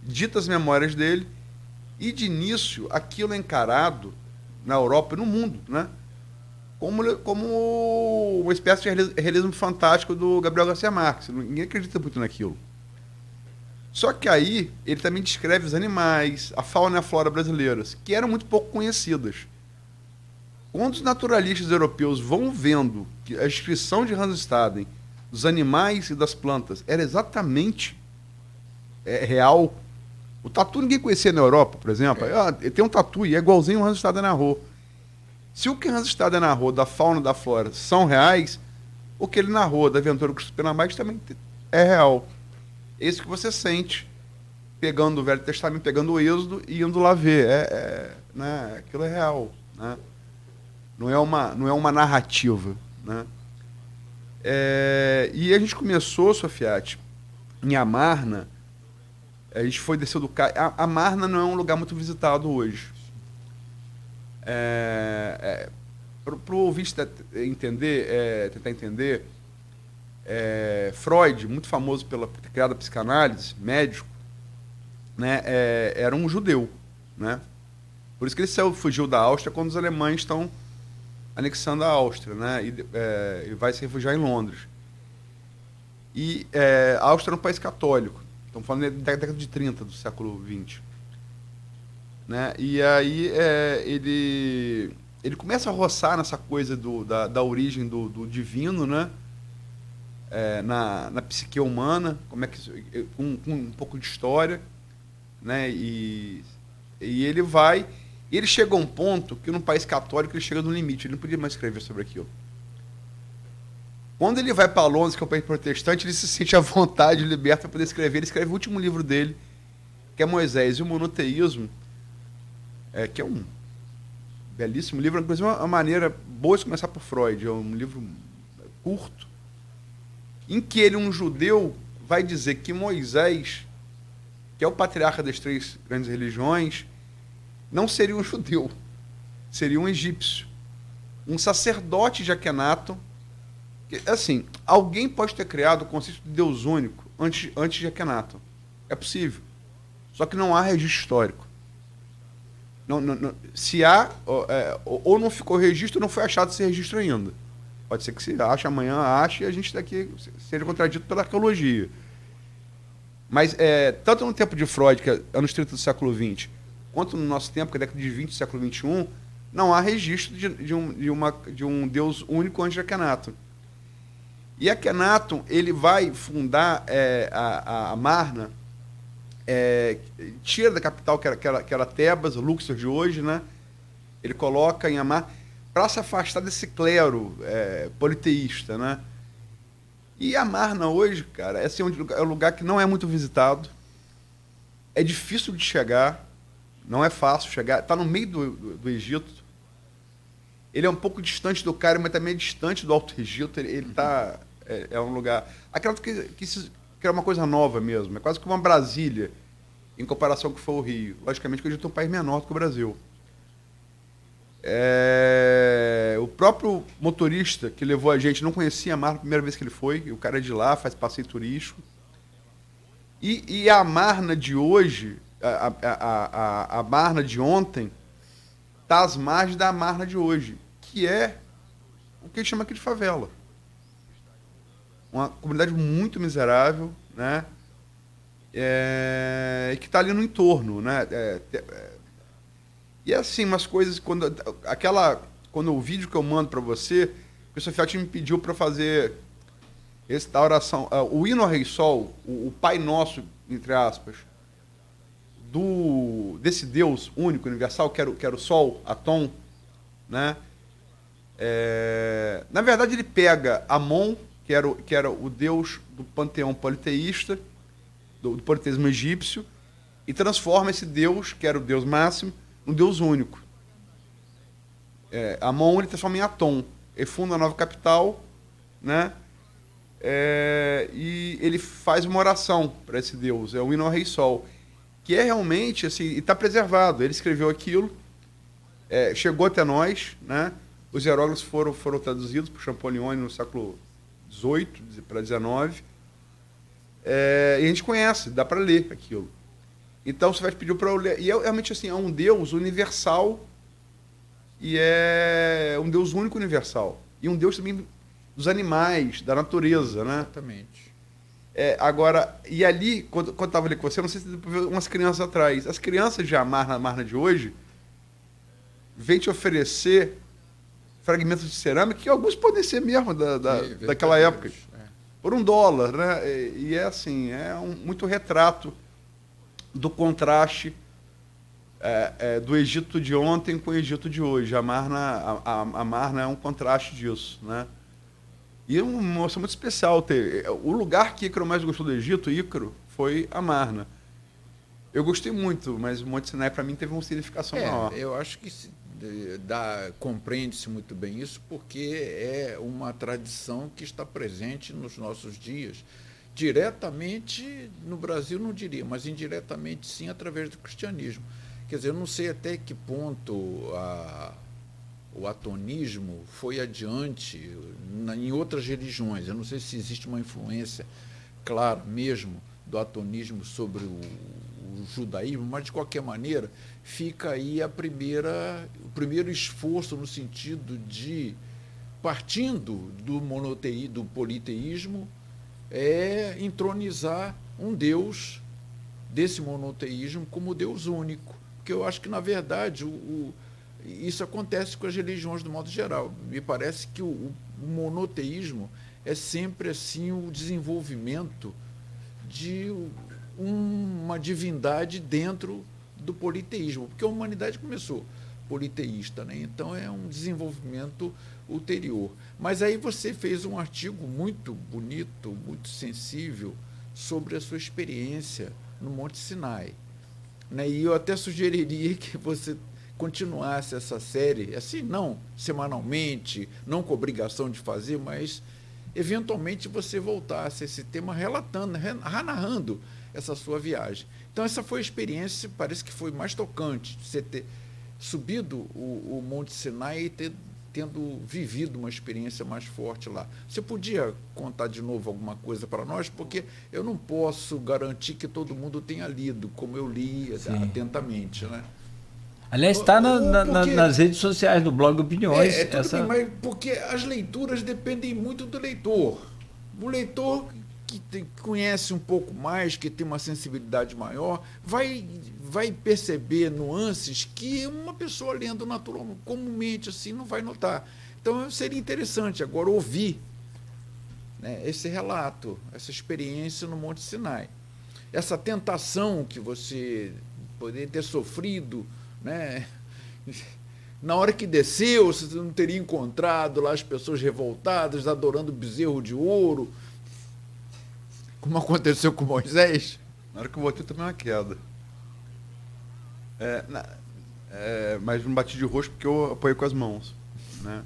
dita as memórias dele, e de início aquilo é encarado na Europa e no mundo, né? Como uma espécie de realismo fantástico do Gabriel Garcia Marques. Ninguém acredita muito naquilo. Só que aí ele também descreve os animais, a fauna e a flora brasileiras, que eram muito pouco conhecidas. Quando os naturalistas europeus vão vendo que a descrição de Hans Staden dos animais e das plantas era exatamente real. O tatu ninguém conhecia na Europa, por exemplo. Tem um tatu e é igualzinho o Hans Staden narrou. Se o que Hans Staden narrou da fauna e da flora são reais, o que ele narrou da aventura com os Tupinambás também é real. É isso que você sente pegando o Velho Testamento, pegando o Êxodo e indo lá ver. Né? Aquilo é real. Né? Não é uma narrativa. Né? E a gente começou, Sofiati, em Amarna. A gente foi descer do carro. Amarna não é um lugar muito visitado hoje. Para o ouvinte tentar entender, Freud, muito famoso por ter criado a psicanálise, médico, né, era um judeu. Né? Por isso que ele fugiu da Áustria quando os alemães estão anexando a Áustria, né, e vai se refugiar em Londres. E a Áustria é um país católico. Estamos falando da década de 30 do século XX. Né? E aí ele começa a roçar nessa coisa da origem do divino, né? Na psique humana, como é que com um pouco de história, né? E ele chega a um ponto que num país católico ele chega no limite, ele não podia mais escrever sobre aquilo. Quando ele vai para Londres, que é um país protestante, ele se sente à vontade, liberto para poder escrever. Ele escreve o último livro dele, que é Moisés e o Monoteísmo, que é um belíssimo livro, inclusive uma maneira boa de começar por Freud. É um livro curto, em que ele, um judeu, vai dizer que Moisés, que é o patriarca das 3 grandes religiões, não seria um judeu, seria um egípcio, um sacerdote de Akhenaton. Assim, alguém pode ter criado o conceito de Deus único antes de Akhenaton. É possível. Só que não há registro histórico. Não, se há, ou não ficou registro, ou não foi achado esse registro ainda. Pode ser que se ache amanhã, e a gente daqui seja contradito pela arqueologia. Mas, tanto no tempo de Freud, que é anos 30 do século XX, quanto no nosso tempo, que é a década de 20 do século XXI, não há registro de um Deus único antes de Akhenaton. E Akhenaton, ele vai fundar a Amarna, tira da capital, que era Tebas, Luxor de hoje, né? Ele coloca em Amarna para se afastar desse clero politeísta, né? E Amarna hoje, cara, é um lugar que não é muito visitado, é difícil de chegar, não é fácil chegar, está no meio do Egito. Ele é um pouco distante do Cairo, mas também é distante do Alto Egito. Ele está... É um lugar... Acredito que é uma coisa nova mesmo. É quase que uma Brasília, em comparação com o que foi o Rio. Logicamente que o Egito é um país menor do que o Brasil. O próprio motorista que levou a gente não conhecia a Amarna a primeira vez que ele foi. O cara é de lá, faz passeio turístico. E a Amarna de hoje, a Amarna de ontem, está às margens da Amarna de hoje, que é o que a gente chama aqui de favela. Uma comunidade muito miserável, né? Que está ali no entorno, né? E assim, umas coisas, quando o vídeo que eu mando para você, o Sofiati me pediu para fazer esta oração, o hino ao Rei Sol, o Pai Nosso, entre aspas, desse Deus único, universal, que era o Sol, Atom, né? Na verdade, ele pega Amon, que era o deus do panteão politeísta, do politeísmo egípcio, e transforma esse deus, que era o deus máximo, num deus único. Amon ele transforma em Atom. Ele funda a nova capital, né? E ele faz uma oração para esse deus, é o hino ao Rei Sol, que é realmente, assim, e está preservado. Ele escreveu aquilo, chegou até nós, né? Os hieróglifos foram traduzidos por Champollion no século XVIII para XIX. E a gente conhece, dá para ler aquilo. Então você vai pedir para eu ler. E realmente assim, é um Deus universal e é um Deus único universal. E um Deus também dos animais, da natureza, né? Exatamente. Agora, e ali, quando eu estava ali com você, não sei se você viu umas crianças atrás. As crianças de Amarna de hoje vêm te oferecer fragmentos de cerâmica que alguns podem ser mesmo daquela época. Por $1, né? E é assim, muito retrato do contraste do Egito de ontem com o Egito de hoje. A Amarna é um contraste disso, né? E é uma emoção muito especial o lugar que Ícaro mais gostou do Egito, Ícaro, foi Amarna. Eu gostei muito, mas o Monte Sinai para mim teve uma significação maior. Eu acho que compreende-se muito bem isso, porque é uma tradição que está presente nos nossos dias. Diretamente no Brasil não diria, mas indiretamente sim, através do cristianismo. Quer dizer, eu não sei até que ponto o atonismo foi adiante em outras religiões. Eu não sei se existe uma influência clara mesmo do atonismo sobre o judaísmo, mas de qualquer maneira fica aí o primeiro esforço no sentido de, partindo do politeísmo, entronizar um Deus desse monoteísmo como Deus único. Porque eu acho que, na verdade, isso acontece com as religiões do modo geral. Me parece que o monoteísmo é sempre assim o desenvolvimento de uma divindade dentro do politeísmo, porque a humanidade começou politeísta, né? Então é um desenvolvimento ulterior. Mas aí você fez um artigo muito bonito, muito sensível, sobre a sua experiência no Monte Sinai, né? E eu até sugeriria que você continuasse essa série, assim, não semanalmente, não com obrigação de fazer, mas eventualmente você voltasse a esse tema narrando essa sua viagem. Então essa foi a experiência, parece que foi mais tocante, você ter subido o Monte Sinai e tendo vivido uma experiência mais forte lá. Você podia contar de novo alguma coisa para nós? Porque eu não posso garantir que todo mundo tenha lido, como eu li atentamente, né? Aliás, está nas redes sociais do blog Opiniões. Bem, mas porque as leituras dependem muito do leitor. O leitor que conhece um pouco mais, que tem uma sensibilidade maior, vai perceber nuances que uma pessoa lendo naturalmente, comumente assim, não vai notar. Então seria interessante agora ouvir, né, esse relato, essa experiência no Monte Sinai. Essa tentação que você poderia ter sofrido, né? Na hora que desceu, você não teria encontrado lá as pessoas revoltadas, adorando bezerro de ouro, como aconteceu com Moisés? Na hora que eu voltei, também uma queda. Mas não bati de rosto porque eu apoiei com as mãos, né?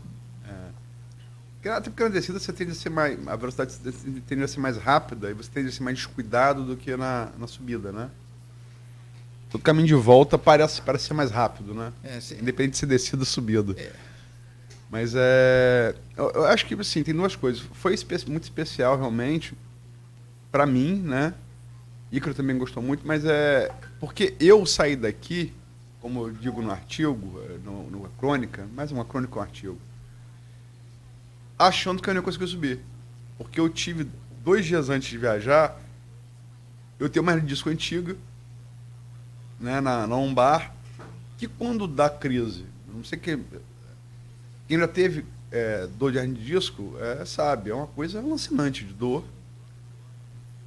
Até porque na descida você tende a ser a velocidade tende a ser mais rápida e você tende a ser mais descuidado do que na subida, né? O caminho de volta parece ser mais rápido, né? Independente de ser descida ou subida. Mas eu acho que assim, tem duas coisas. Foi muito especial realmente para mim, né? Ícaro também gostou muito, mas porque eu saí daqui, como eu digo no artigo, na crônica, mais uma crônica ou um artigo, achando que eu não ia conseguir subir. Porque eu tive 2 dias antes de viajar, eu tenho uma hernia de disco antiga, né, na lombar, que quando dá crise, não sei quem já teve dor de hernia de disco, sabe, é uma coisa alucinante de dor,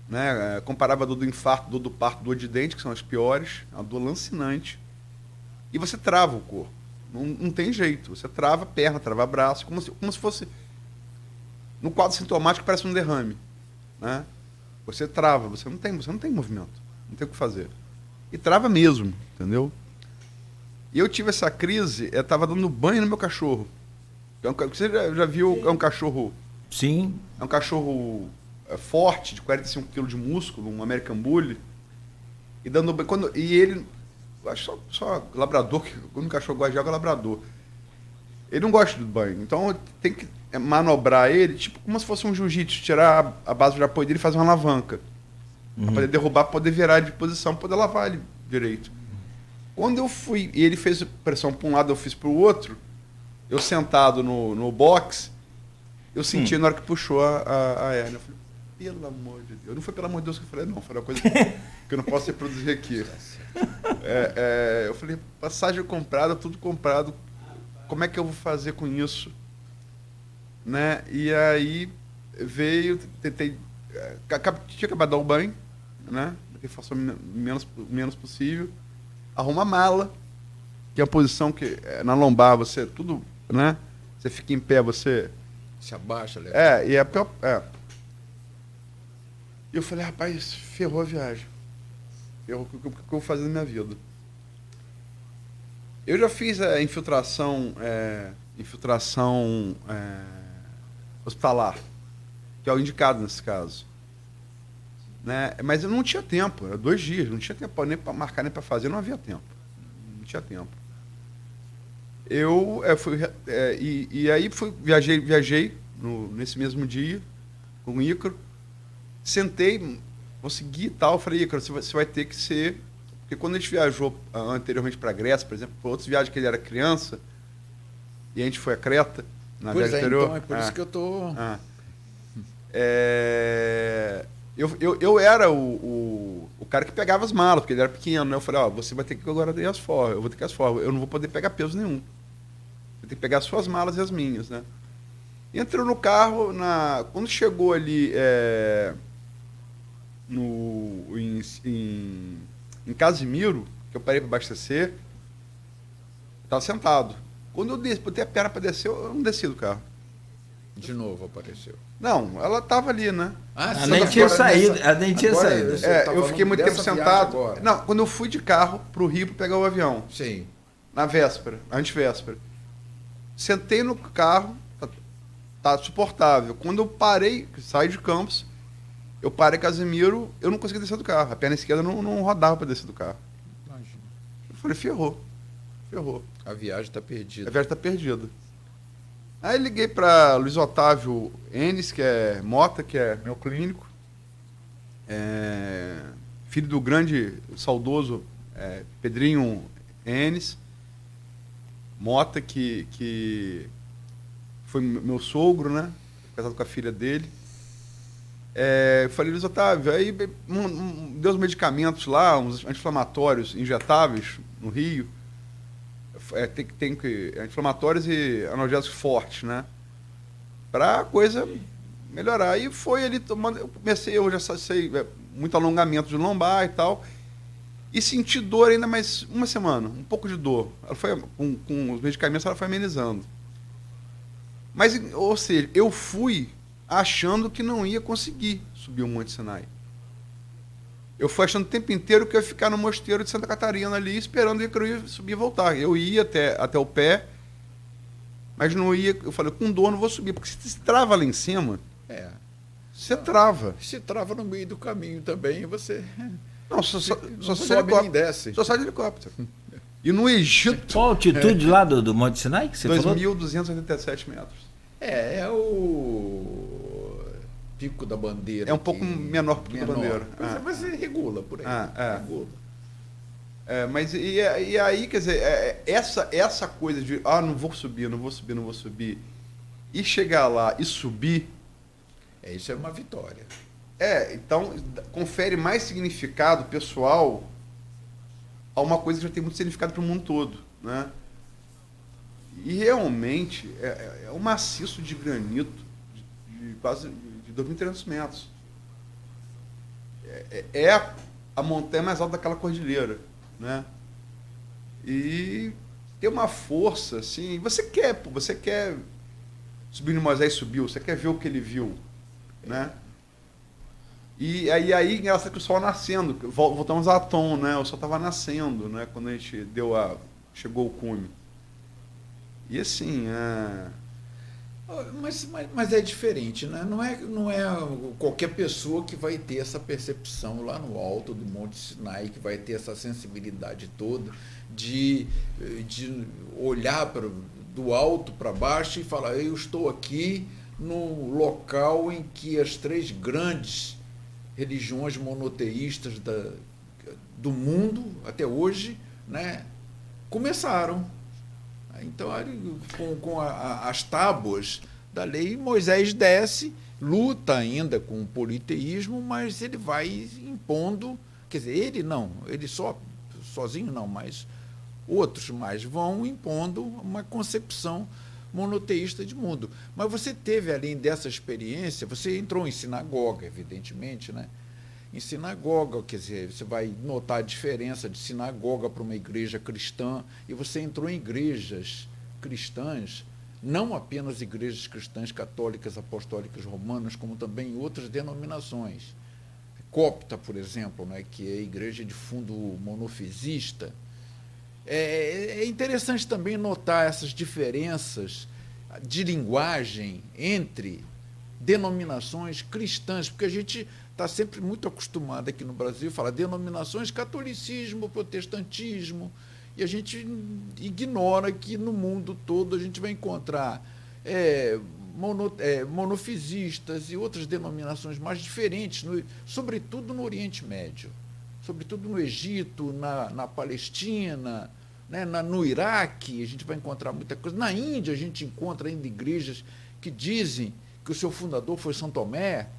né? Comparava a dor do infarto, dor do parto, dor de dente, que são as piores, é uma dor lancinante, e você trava o corpo, não tem jeito, você trava a perna, trava o braço, como se fosse, no quadro sintomático parece um derrame, né? Você trava, você não tem movimento, não tem o que fazer. E trava mesmo, entendeu? E eu tive essa crise, eu estava dando banho no meu cachorro. Você já viu, é um cachorro... Sim. É um cachorro forte, de 45 kg de músculo, um American Bully. E dando banho... E ele... Acho só labrador, quando o cachorro gosta de água, é labrador. Ele não gosta do banho. Então tem que manobrar ele, tipo como se fosse um jiu-jitsu, tirar a base de apoio dele e fazer uma alavanca. Pra poder derrubar, poder virar ele de posição, poder lavar ele direito. Quando eu fui, e ele fez pressão para um lado, eu fiz para o outro, eu sentado no box, eu senti na hora que puxou a hérnia. Eu falei, pelo amor de Deus. Não foi pelo amor de Deus que eu falei, não. Foi uma coisa que eu não posso reproduzir aqui. Eu falei, passagem comprada, tudo comprado. Como é que eu vou fazer com isso? Né? E aí veio, tentei... Tinha acabado de dar o banho, né? Que faço o menos possível. Arruma a mala, que é a posição que na lombar você tudo, né? Você fica em pé, você se abaixa, Léo. E é pior. E eu falei, rapaz, ferrou a viagem. Ferrou o que eu vou fazer na minha vida. Eu já fiz a infiltração hospitalar, que é o indicado nesse caso. Né? Mas eu não tinha tempo, era 2 dias, não tinha tempo nem para marcar, nem para fazer, não havia tempo. Não tinha tempo. Eu fui, e aí viajei nesse mesmo dia com o Ícaro, sentei, consegui e tal, falei, Ícaro, você vai ter que ser... Porque quando a gente viajou anteriormente para a Grécia, por exemplo, por outras viagens que ele era criança, e a gente foi a Creta, na viagem anterior... Então, é por isso que eu tô... Eu era o cara que pegava as malas, porque ele era pequeno, né? Eu falei, você vai ter que agora ter as forras, eu vou ter que as forras, eu não vou poder pegar peso nenhum. Vou ter que pegar as suas malas e as minhas, né? Entrou no carro, quando chegou ali em Casimiro, que eu parei para abastecer, eu estava sentado. Quando eu botei a perna para descer, eu não desci do carro. De novo apareceu. Não, ela estava ali, né? Ela nem tinha saído. Eu fiquei muito tempo sentado. Não, quando eu fui de carro para o Rio para pegar o avião. Sim. Na véspera, antevéspera. Sentei no carro, tá suportável. Quando eu parei, saí de Campos, eu parei em Casimiro, eu não consegui descer do carro. A perna esquerda não rodava para descer do carro. Imagina. Eu falei, ferrou. A viagem está perdida. Aí liguei para Luiz Otávio Enes, que é Mota, que é meu clínico, filho do grande, saudoso Pedrinho Enes, Mota, que foi meu sogro, né? Casado com a filha dele. Falei, Luiz Otávio, aí deu os medicamentos lá, uns anti-inflamatórios injetáveis no Rio. Tem anti-inflamatórios e analgésicos fortes, né? Pra coisa melhorar. E foi ali tomando. Eu já sei, muito alongamento de lombar e tal. E senti dor ainda mais uma semana, um pouco de dor. Ela foi, com os medicamentos ela foi amenizando. Mas, ou seja, eu fui achando que não ia conseguir subir o Monte Sinai. Eu fui achando o tempo inteiro que eu ia ficar no mosteiro de Santa Catarina ali, esperando que eu ia subir e voltar. Eu ia até o pé, mas não ia. Eu falei, com dor não vou subir, porque se trava lá em cima, você trava. Se trava no meio do caminho também, você... Não, só sobe nem desce. Só sai de helicóptero. E no Egito... Qual a altitude lá do Monte Sinai que você falou? 2.287 metros. É o Pico da Bandeira. É um pouco menor que o Pico da Bandeira. Mas regula por aí. Regula. Mas e aí, quer dizer, essa coisa de não vou subir, e chegar lá e subir... Isso é uma vitória. Então, confere mais significado pessoal a uma coisa que já tem muito significado para o mundo todo, né? E realmente é um maciço de granito de quase de 2.300 metros. É a montanha mais alta daquela cordilheira, né? E tem uma força, assim, você quer subir no Moisés subiu, você quer ver o que ele viu, né? E aí engraçado que o sol nascendo, voltamos a Atom, né? O sol estava nascendo, né? Quando a gente chegou ao cume. E assim, Mas é diferente, né? Não é qualquer pessoa que vai ter essa percepção lá no alto do Monte Sinai, que vai ter essa sensibilidade toda de olhar do alto para baixo e fala: eu estou aqui no local em que as 3 grandes religiões monoteístas do mundo, até hoje, né, começaram. Então, com as tábuas da lei, Moisés desce, luta ainda com o politeísmo, mas ele vai impondo, quer dizer, ele sozinho não, mas outros mais vão impondo uma concepção monoteísta de mundo. Mas você teve, além dessa experiência, você entrou em sinagoga, evidentemente, né? Em sinagoga, quer dizer, você vai notar a diferença de sinagoga para uma igreja cristã, e você entrou em igrejas cristãs, não apenas igrejas cristãs católicas, apostólicas, romanas, como também em outras denominações. Copta, por exemplo, né, que é a igreja de fundo monofisista. É interessante também notar essas diferenças de linguagem entre denominações cristãs, porque a gente está sempre muito acostumado aqui no Brasil a falar denominações catolicismo, protestantismo, e a gente ignora que no mundo todo a gente vai encontrar monofisistas e outras denominações mais diferentes, sobretudo no Oriente Médio, sobretudo no Egito, na Palestina, né, no Iraque, a gente vai encontrar muita coisa. Na Índia, a gente encontra ainda igrejas que dizem que o seu fundador foi São Tomé.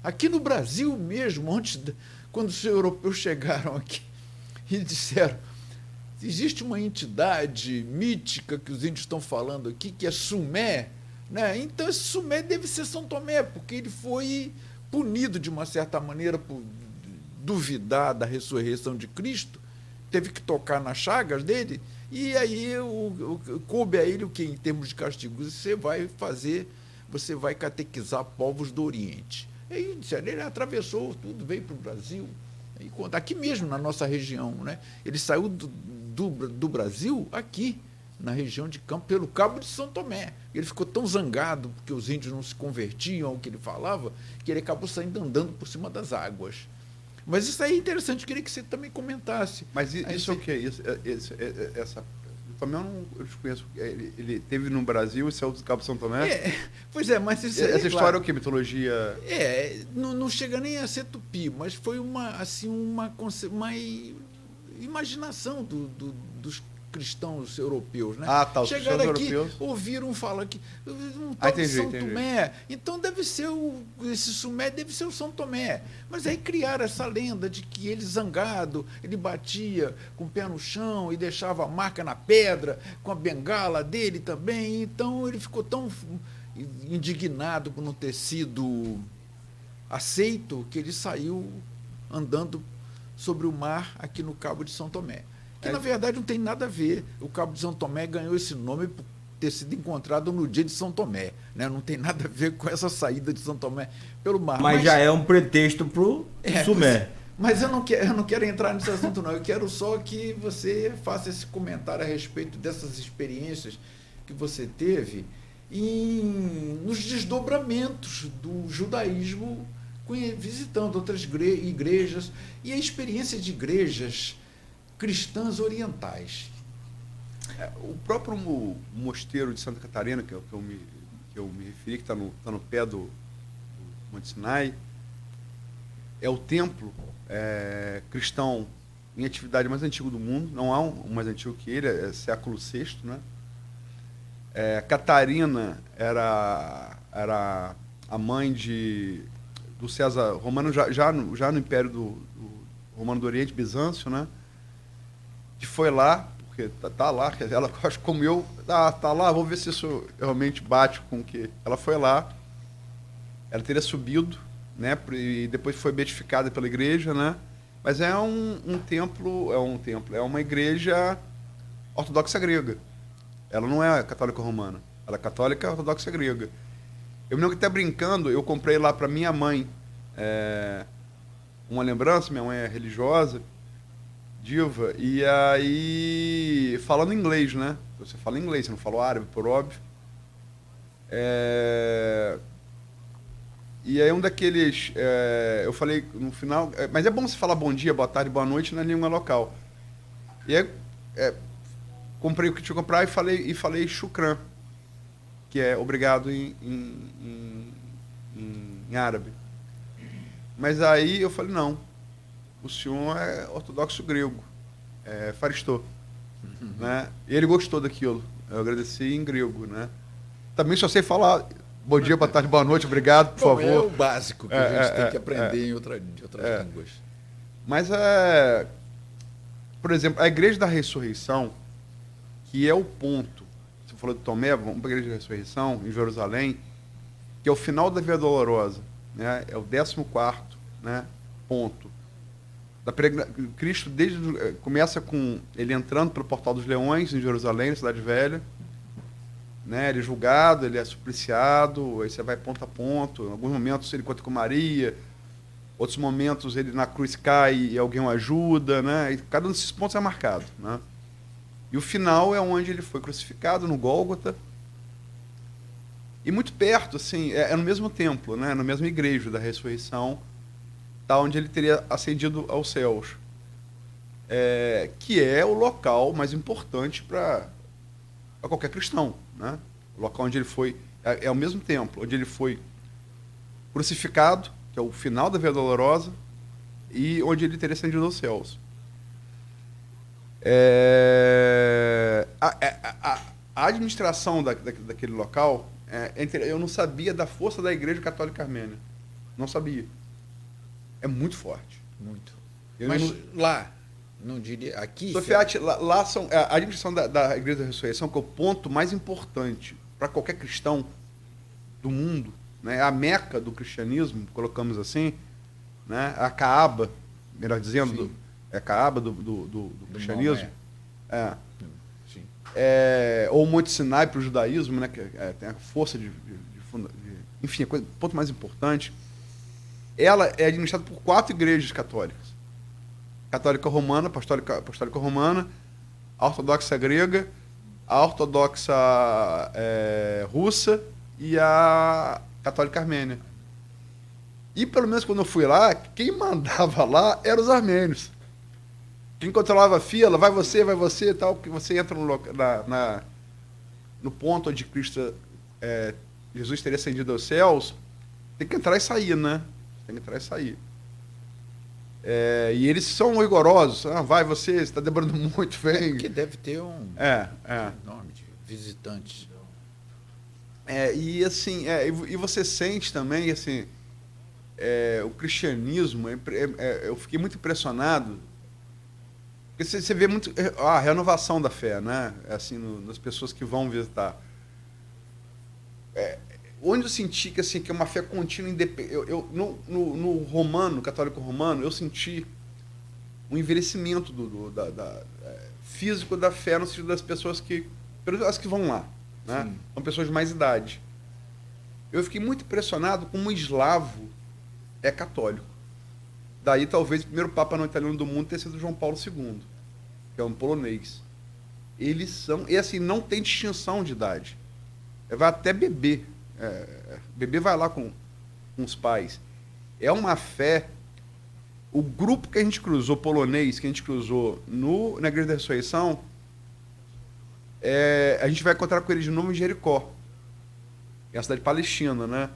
Aqui no Brasil mesmo, quando os europeus chegaram aqui e disseram: existe uma entidade mítica que os índios estão falando aqui, que é Sumé, né? Então esse Sumé deve ser São Tomé, porque ele foi punido de uma certa maneira por duvidar da ressurreição de Cristo, teve que tocar nas chagas dele, e aí coube a ele o que, em termos de castigo? Você vai catequizar povos do Oriente. E aí, ele atravessou tudo, veio para o Brasil, aqui mesmo na nossa região, né? Ele saiu do Brasil aqui, na região de Campo, pelo Cabo de São Tomé. Ele ficou tão zangado porque os índios não se convertiam ao que ele falava, que ele acabou saindo andando por cima das águas. Mas isso aí é interessante, eu queria que você também comentasse. Mas isso é o que? Essa Tomé eu não conheço. Ele teve no Brasil e saiu do Cabo de São Tomé? Pois é, mas isso essa história é o que? Mitologia? Não chega nem a ser tupi, mas foi uma imaginação dos cristãos europeus, né? Os chegaram aqui, europeus ouviram falar que um tal de São Tomé, então esse Sumé deve ser o São Tomé. Mas aí criaram essa lenda de que ele zangado, ele batia com o pé no chão e deixava a marca na pedra, com a bengala dele também, então ele ficou tão indignado por não ter sido aceito que ele saiu andando sobre o mar aqui no Cabo de São Tomé. Que, na verdade, não tem nada a ver. O Cabo de São Tomé ganhou esse nome por ter sido encontrado no dia de São Tomé, né? Não tem nada a ver com essa saída de São Tomé pelo mar. Mas já é um pretexto para o Sumé. Mas eu não quero entrar nesse assunto, não. Eu quero só que você faça esse comentário a respeito dessas experiências que você teve nos desdobramentos do judaísmo, visitando outras igrejas, e a experiência de igrejas cristãs orientais. O próprio mosteiro de Santa Catarina, que eu me referi, que está no pé do Monte Sinai, é o templo cristão em atividade mais antigo do mundo. Não há um mais antigo que ele, é século VI, né? Catarina era a mãe do César Romano, já no Império do Romano do Oriente, Bizâncio, né? Que foi lá, porque tá lá, ela, acho como eu, tá lá, vou ver se isso realmente bate com o que... Ela foi lá, ela teria subido, né, e depois foi beatificada pela igreja, né? Mas é um templo, é uma igreja ortodoxa grega. Ela não é católica romana, ela é católica ortodoxa grega. Eu me lembro que até brincando, eu comprei lá para minha mãe uma lembrança, minha mãe é religiosa, diva, e aí, falando inglês, né? Você fala inglês, você não fala árabe, por óbvio. E aí um daqueles, eu falei no final, mas é bom você falar bom dia, boa tarde, boa noite na língua local. E aí, comprei o que tinha que comprar e falei shukran. que é obrigado em árabe. Mas aí eu falei, não, o senhor é ortodoxo grego, é faristô. Né? E ele gostou daquilo. Eu agradeci em grego. Né? Também só sei falar bom dia, boa tarde, boa noite, obrigado, por favor. É o básico que a gente tem que aprender em outras línguas. Mas, por exemplo, a Igreja da Ressurreição, que é o ponto, você falou de Tomé, vamos para a Igreja da Ressurreição, em Jerusalém, que é o final da Via Dolorosa, né? É o 14º, né, ponto. Cristo começa com ele entrando pelo Portal dos Leões, em Jerusalém, na Cidade Velha. Né? Ele é julgado, ele é supliciado, aí você vai ponto a ponto. Em alguns momentos ele encontra com Maria, outros momentos ele na cruz cai e alguém o ajuda. Né? E cada um desses pontos é marcado. Né? E o final é onde ele foi crucificado, no Gólgota. E muito perto, assim, é no mesmo templo, né? Na mesma igreja da ressurreição, tá, onde ele teria ascendido aos céus, que é o local mais importante para qualquer cristão, né? O local onde ele foi é o mesmo templo, onde ele foi crucificado, que é o final da Via Dolorosa, e onde ele teria ascendido aos céus. A administração daquele local, eu não sabia da força da Igreja Católica Armênia, não sabia. É muito forte. Muito. Mas lá, não diria... Aqui... Sofiati, lá são... A administração da Igreja da Ressurreição, que é o ponto mais importante para qualquer cristão do mundo, né? A Meca do cristianismo, colocamos assim, né? A Caaba, melhor dizendo, é a Caaba do cristianismo. Sim. Ou o Monte Sinai para o judaísmo, né? Que tem a força enfim, o ponto mais importante... Ela é administrada por 4 igrejas católicas. Católica Romana, Apostólica Romana, a Ortodoxa Grega, a Ortodoxa Russa e a Católica Armênia. E, pelo menos quando eu fui lá, quem mandava lá eram os armênios. Quem controlava a fila, vai você, tal, que você entra no ponto onde Cristo, Jesus teria ascendido aos céus, tem que entrar e sair, né? Tem que entrar e sair. E eles são rigorosos. Vai você está demorando muito, vem. Que deve ter um enorme de visitantes. E assim, e você sente também, assim, o cristianismo, eu fiquei muito impressionado, porque você vê muito a renovação da fé, né? Assim, nas pessoas que vão visitar. Onde eu senti que, assim, que é uma fé contínua, independente. No romano, católico romano, eu senti um envelhecimento físico da fé, no sentido das pessoas as que vão lá. Né? São pessoas de mais idade. Eu fiquei muito impressionado como o eslavo é católico. Daí, talvez, o primeiro papa não italiano do mundo tenha sido João Paulo II, que é um polonês. Eles são... E, assim, não tem distinção de idade. Vai até bebê. Bebê vai lá com os pais. É uma fé. O grupo que a gente cruzou, polonês, que a gente cruzou na Igreja da Ressurreição, a gente vai encontrar com eles de novo em Jericó, que é a cidade palestina, né?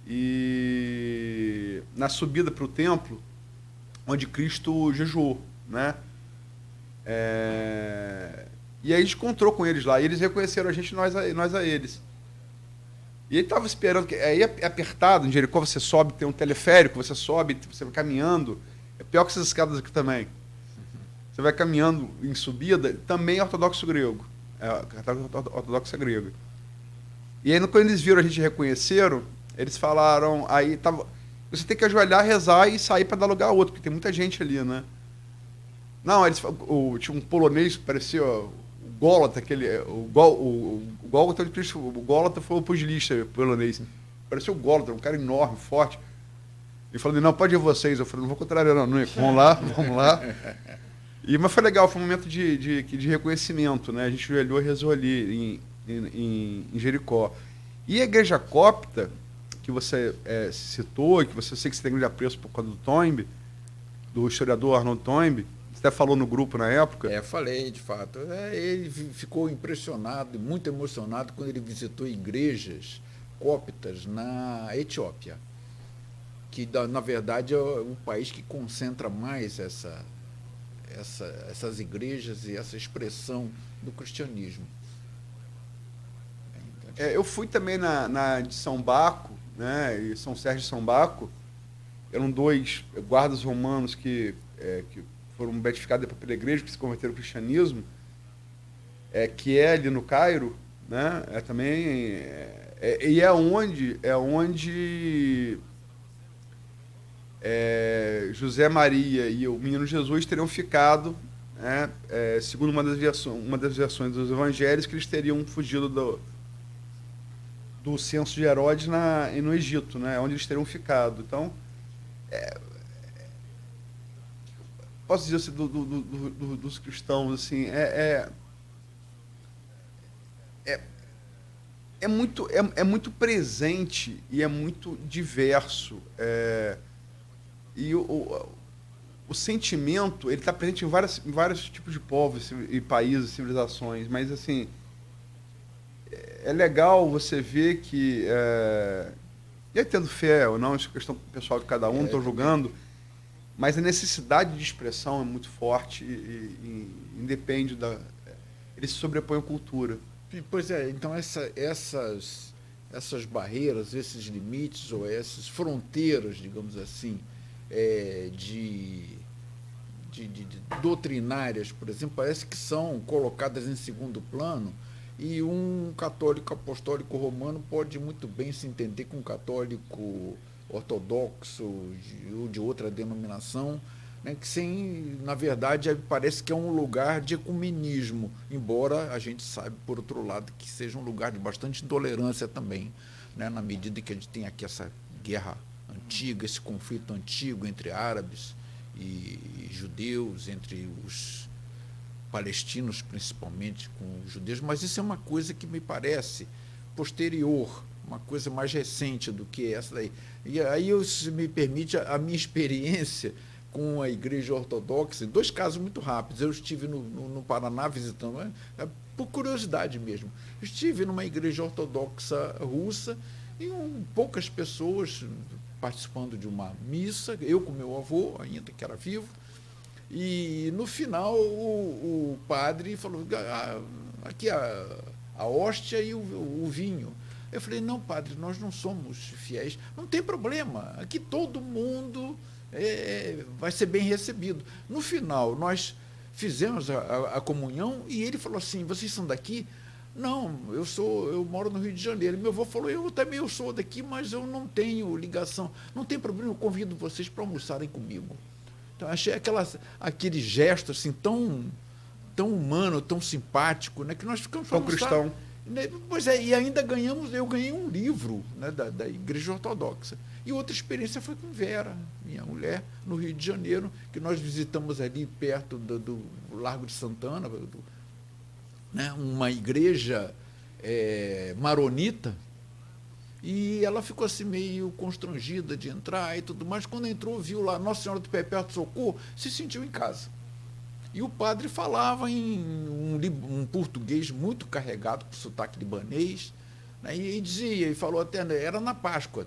E na subida para o templo, onde Cristo jejuou, né? E aí a gente encontrou com eles lá, e eles reconheceram a gente, nós a eles. E ele estava esperando, que aí é apertado, em Jericó você sobe, tem um teleférico, você sobe, você vai caminhando. É pior que essas escadas aqui também. Você vai caminhando em subida, também é ortodoxo grego. Ortodoxa grega. E aí, quando eles viram a gente e reconheceram, eles falaram, você tem que ajoelhar, rezar e sair para dar lugar a outro, porque tem muita gente ali, né? Não, tinha um polonês que parecia... O Gólata, o Gólata de Cristo, o Gólata foi o pugilista polonês. Parecia o Gólata, um cara enorme, forte. E falou, não, pode ir vocês. Eu falei, não vou contrariar, não. Vamos lá. Mas foi legal, foi um momento de reconhecimento, né? A gente ajoelhou e rezou ali em Jericó. E a igreja copta, que você citou, e que você sei que você tem grande apreço por causa do Toynbee, do historiador Arnold Toynbee, Você até falou no grupo na época. Falei, de fato. Ele ficou impressionado, muito emocionado, quando ele visitou igrejas cóptas na Etiópia, que, na verdade, é o país que concentra mais essas igrejas e essa expressão do cristianismo. Eu fui também na de São Baco, né, e São Sérgio de São Baco. Eram 2 guardas romanos que foram beatificados depois pela igreja, que se converteram ao cristianismo, que é ali no Cairo, né, e é onde José Maria e o menino Jesus teriam ficado, né, segundo uma das versões dos evangelhos, que eles teriam fugido do censo de Herodes no Egito, né, onde eles teriam ficado. Então, posso dizer assim, dos cristãos, assim, é muito presente e é muito diverso. E o sentimento, ele está presente em vários tipos de povos e países, civilizações, mas assim, é legal você ver que, e aí tendo fé ou não, isso é questão pessoal de cada um, não estou julgando, mas a necessidade de expressão é muito forte e independe ele se sobrepõe à cultura. Pois é, então essas barreiras, esses limites ou essas fronteiras, digamos assim, doutrinárias, por exemplo, parece que são colocadas em segundo plano, e um católico apostólico romano pode muito bem se entender com um católico ortodoxo ou de outra denominação, né, que na verdade parece que é um lugar de ecumenismo, embora a gente saiba, por outro lado, que seja um lugar de bastante intolerância também, né, na medida que a gente tem aqui essa guerra antiga, esse conflito antigo entre árabes e judeus, entre os palestinos principalmente com os judeus, mas isso é uma coisa que me parece posterior, uma coisa mais recente do que essa daí. E aí, se me permite, a minha experiência com a Igreja Ortodoxa, em 2 casos muito rápidos. Eu estive no Paraná visitando, por curiosidade mesmo, estive numa igreja ortodoxa russa e poucas pessoas participando de uma missa, eu com meu avô, ainda que era vivo, e no final o padre falou, aqui a hóstia e o vinho. Eu falei, não, padre, nós não somos fiéis. Não tem problema, aqui todo mundo vai ser bem recebido. No final, nós fizemos a comunhão e ele falou assim, vocês são daqui? Não, eu moro no Rio de Janeiro. Meu avô falou, eu também sou daqui, mas eu não tenho ligação. Não tem problema, eu convido vocês para almoçarem comigo. Então, achei aquele gesto assim, tão humano, tão simpático, né, que nós ficamos tão cristão. Pois e ainda eu ganhei um livro, né, da Igreja Ortodoxa. E outra experiência foi com Vera, minha mulher, no Rio de Janeiro, que nós visitamos ali perto do Largo de Santana, né, uma igreja maronita, e ela ficou assim meio constrangida de entrar e tudo mais. Quando entrou, viu lá Nossa Senhora do Perpétuo Socorro, se sentiu em casa. E o padre falava em um português muito carregado, com sotaque libanês, né, e dizia, e falou até, era na Páscoa,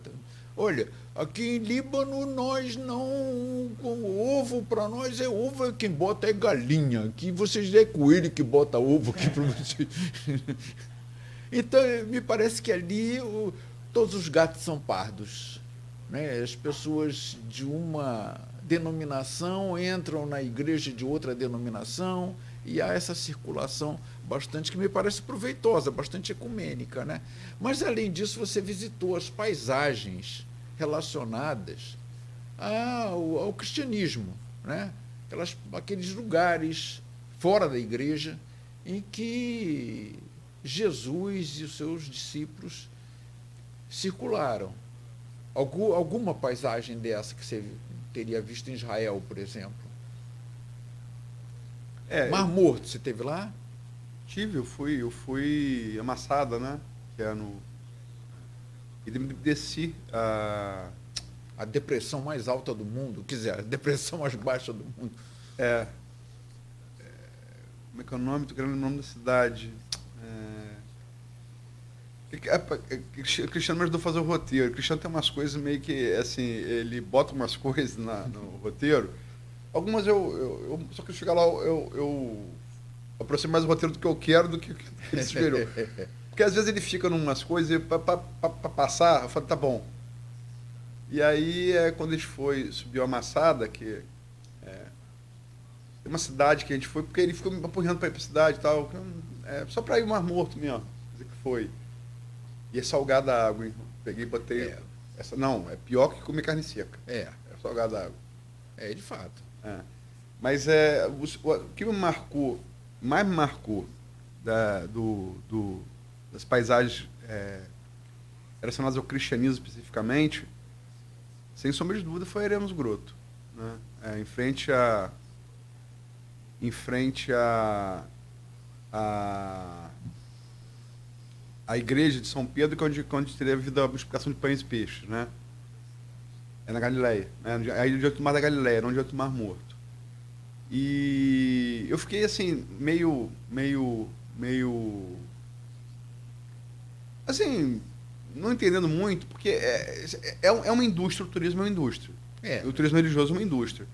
olha, aqui em Líbano nós não, ovo para nós ovo, quem bota é galinha, aqui vocês é coelho que bota ovo aqui para vocês. Então, me parece que ali todos os gatos são pardos, né? As pessoas de uma denominação entram na igreja de outra denominação e há essa circulação bastante, que me parece proveitosa, bastante ecumênica, né? Mas, além disso, você visitou as paisagens relacionadas ao cristianismo, né? Aqueles lugares fora da igreja em que Jesus e os seus discípulos circularam. Alguma paisagem dessa que você teria visto em Israel, por exemplo? Mar Morto, você esteve lá? Tive, eu fui a Massada, né? Que é e desci a depressão mais alta do mundo, quer dizer, a depressão mais baixa do mundo. Como é que é o nome? Tô querendo o nome da cidade. O Cristiano me ajudou a fazer o roteiro. O Cristiano tem umas coisas meio que, assim, ele bota umas coisas no roteiro. Algumas só que chegar lá, eu aproximo mais o roteiro do que eu quero do que ele se esperou. Porque às vezes ele fica em umas coisas e para passar, eu falo, tá bom. E aí, quando a gente subiu a Amassada, que tem uma cidade que a gente foi, porque ele ficou me apurrando para ir para a cidade e tal, só para ir o Mar Morto mesmo, dizer que foi. E é salgada a água, hein? Peguei e botei. Não, é pior que comer carne seca. É salgada a água. De fato. Mas o que mais me marcou das paisagens relacionadas ao cristianismo especificamente, sem sombra de dúvida, foi Eremos Grotto, né? Em frente a igreja de São Pedro, onde teve a multiplicação de pães e peixes, né? É na Galileia, né? Aí onde é o Mar da Galileia, onde é o Mar Morto. E eu fiquei assim, meio assim, não entendendo muito, porque é uma indústria, o turismo é uma indústria. O turismo religioso é uma indústria.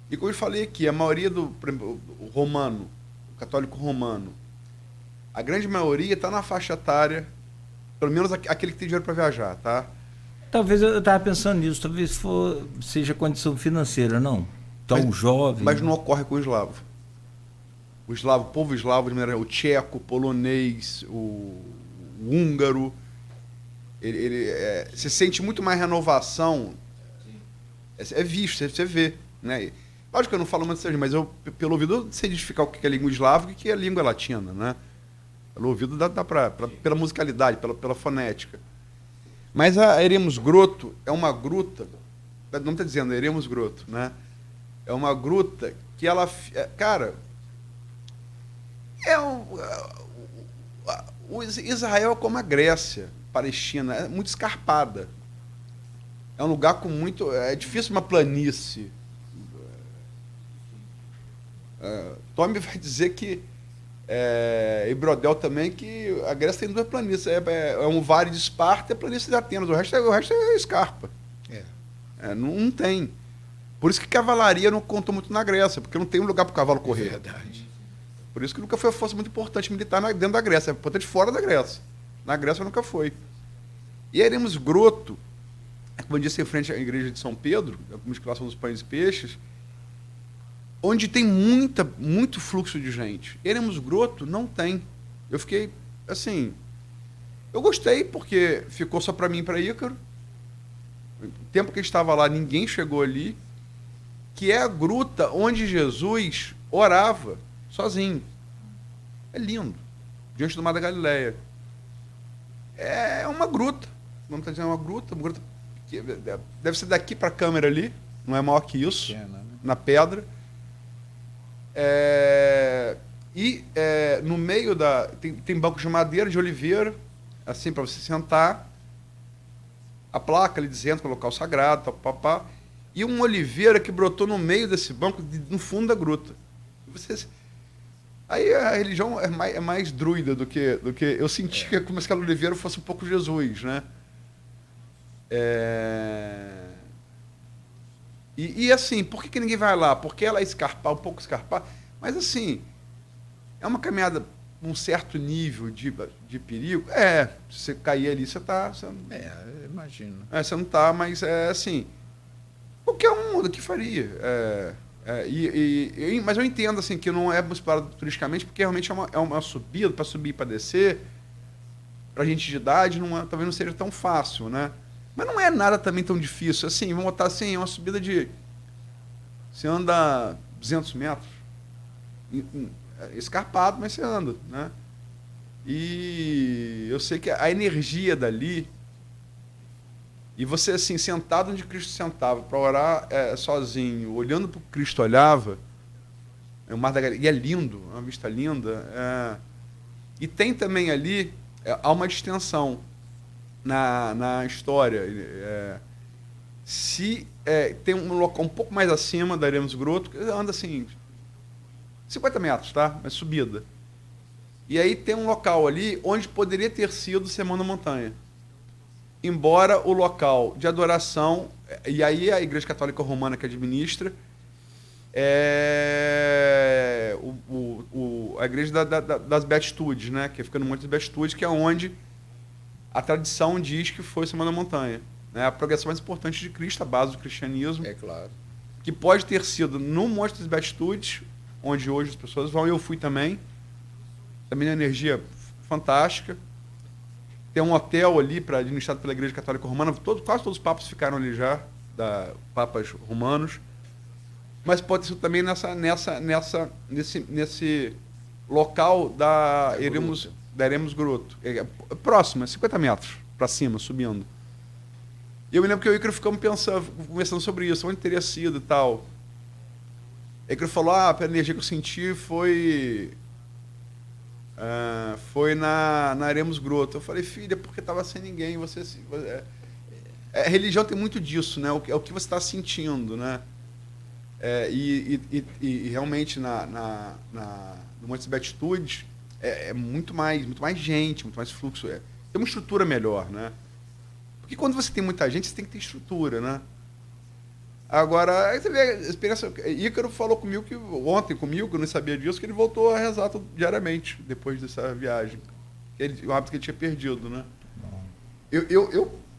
E como eu falei aqui, a maioria o romano, o católico romano, a grande maioria está na faixa etária, pelo menos aquele que tem dinheiro para viajar, tá? Talvez eu estava pensando nisso, talvez seja condição financeira, não? Tão jovem. Mas não ocorre com o eslavo. O povo eslavo, o tcheco, o polonês, o húngaro, ele se sente muito mais renovação. É visto, você vê, né? Lógico que eu não falo muito, mas pelo ouvido eu sei identificar o que é língua eslava e o que é língua latina, né? Pelo ouvido dá pela musicalidade, pela fonética. Mas a Eremos Grotto é uma gruta, não está dizendo Eremos Grotto, né? É uma gruta que ela, cara, Israel é como a Grécia, Palestina, é muito escarpada. É um lugar com muito, é difícil uma planície. Tommy vai dizer que e Brodel também, que a Grécia tem duas planícies. É um vale de Esparta e a planície de Atenas. O resto é escarpa. Não tem. Por isso que cavalaria não contou muito na Grécia, porque não tem um lugar para o cavalo correr. É verdade. Por isso que nunca foi uma força muito importante militar dentro da Grécia. É importante fora da Grécia. Na Grécia nunca foi. E Eremos Grotto, como eu disse, em frente à igreja de São Pedro, a multiplicação dos pães e peixes, onde tem muito fluxo de gente. Eremos Grotto não tem. Eu fiquei, assim... Eu gostei, porque ficou só para mim e para Ícaro. O tempo que a gente estava lá, ninguém chegou ali. Que é a gruta onde Jesus orava sozinho. É lindo. Diante do Mar da Galileia. É uma gruta. Vamos estar dizendo, uma gruta que deve ser daqui para a câmera ali. Não é maior que isso. Pequena, né? Na pedra. No meio tem bancos de madeira, de oliveira, assim, para você sentar. A placa ali dizendo que é local sagrado, papapá. E uma oliveira que brotou no meio desse banco, no fundo da gruta. Aí a religião é mais druida do que eu senti que como se aquela oliveira fosse um pouco Jesus, né? E assim, por que ninguém vai lá? Porque ela é um pouco escarpar, mas assim, é uma caminhada com um certo nível de perigo. Se você cair ali, você tá... Imagino. Você não tá, mas assim, qualquer um daqui faria. Mas eu entendo assim, que não é explorado turisticamente, porque realmente é uma subida, para subir e para descer, para gente de idade, talvez não seja tão fácil, né? Mas não é nada também tão difícil. Assim, vamos botar assim, é uma subida você anda 200 metros, escarpado, mas você anda, né? E eu sei que a energia dali, e você assim, sentado onde Cristo sentava, para orar sozinho, olhando para o que Cristo olhava, o Mar da Galileia, e é lindo, uma vista linda. E tem também ali, há uma distensão na história. Tem um local um pouco mais acima da Eremos Grotto, anda assim, 50 metros, tá? Mas subida. E aí tem um local ali onde poderia ter sido Sermão da Montanha. Embora o local de adoração, e aí a Igreja Católica Romana que administra, a Igreja das Beatitudes, né? Que fica no Monte das Beatitudes, que é onde a tradição diz que foi Sermão da Montanha. Né? A pregação mais importante de Cristo, a base do cristianismo. É claro. Que pode ter sido no Monte das Beatitudes, onde hoje as pessoas vão, eu fui também. Também uma energia fantástica. Tem um hotel ali administrado pela Igreja Católica Romana. Quase todos os papas ficaram ali já, papas romanos. Mas pode ser também nesse local da Eremos Grotto. Próximo, 50 metros para cima, subindo. E eu me lembro que eu e o Ícaro ficamos conversando sobre isso, onde teria sido e tal. E o Ícaro falou, a energia que eu senti foi na Eremos Grotto. Eu falei, filha, porque estava sem ninguém. A religião tem muito disso, né? É o que você está sentindo, né? E realmente no Monte das Beatitudes é muito mais gente, muito mais fluxo. Tem uma estrutura melhor, né? Porque quando você tem muita gente, você tem que ter estrutura, né? Agora, aí você vê a experiência. Ícaro falou ontem comigo, que eu não sabia disso, que ele voltou a rezar diariamente depois dessa viagem. O hábito que ele tinha perdido, né?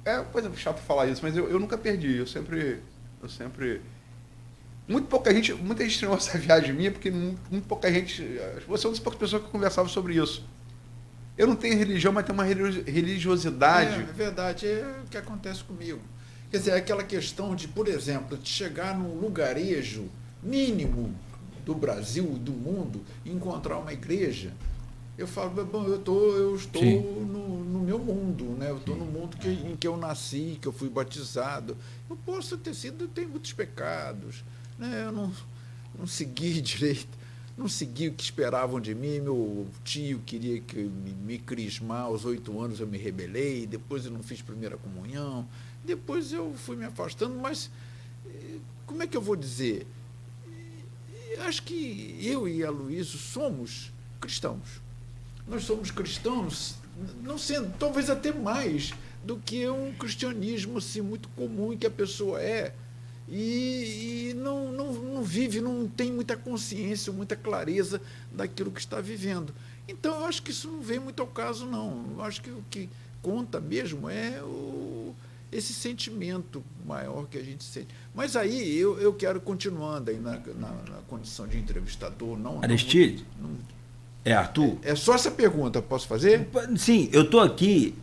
É coisa chata falar isso, mas eu nunca perdi. Eu sempre. Muita gente treinou essa viagem minha, porque muito pouca gente. Você é uma das poucas pessoas que eu conversava sobre isso. Eu não tenho religião, mas tenho uma religiosidade. É verdade, é o que acontece comigo. Quer dizer, aquela questão de, por exemplo, de chegar num lugarejo mínimo do Brasil, do mundo, e encontrar uma igreja. Eu falo, bom, eu estou no meu mundo, né? Eu estou no mundo em que eu nasci, que eu fui batizado. Eu posso ter sido, eu tenho muitos pecados, né? Eu não segui direito. Não segui o que esperavam de mim. Meu tio queria que me crismar aos 8 anos, eu me rebelei, depois eu não fiz primeira comunhão, depois eu fui me afastando, mas como é que eu vou dizer? Acho que eu e a Luísa somos cristãos. Nós somos cristãos, não sendo, talvez até mais do que um cristianismo assim, muito comum que a pessoa é. E não vive, não tem muita consciência, muita clareza daquilo que está vivendo. Então, eu acho que isso não vem muito ao caso, não. Eu acho que o que conta mesmo é esse sentimento maior que a gente sente. Mas aí, eu quero, continuando aí na condição de entrevistador. Aristide? Arthur? É só essa pergunta, posso fazer? Sim, eu estou aqui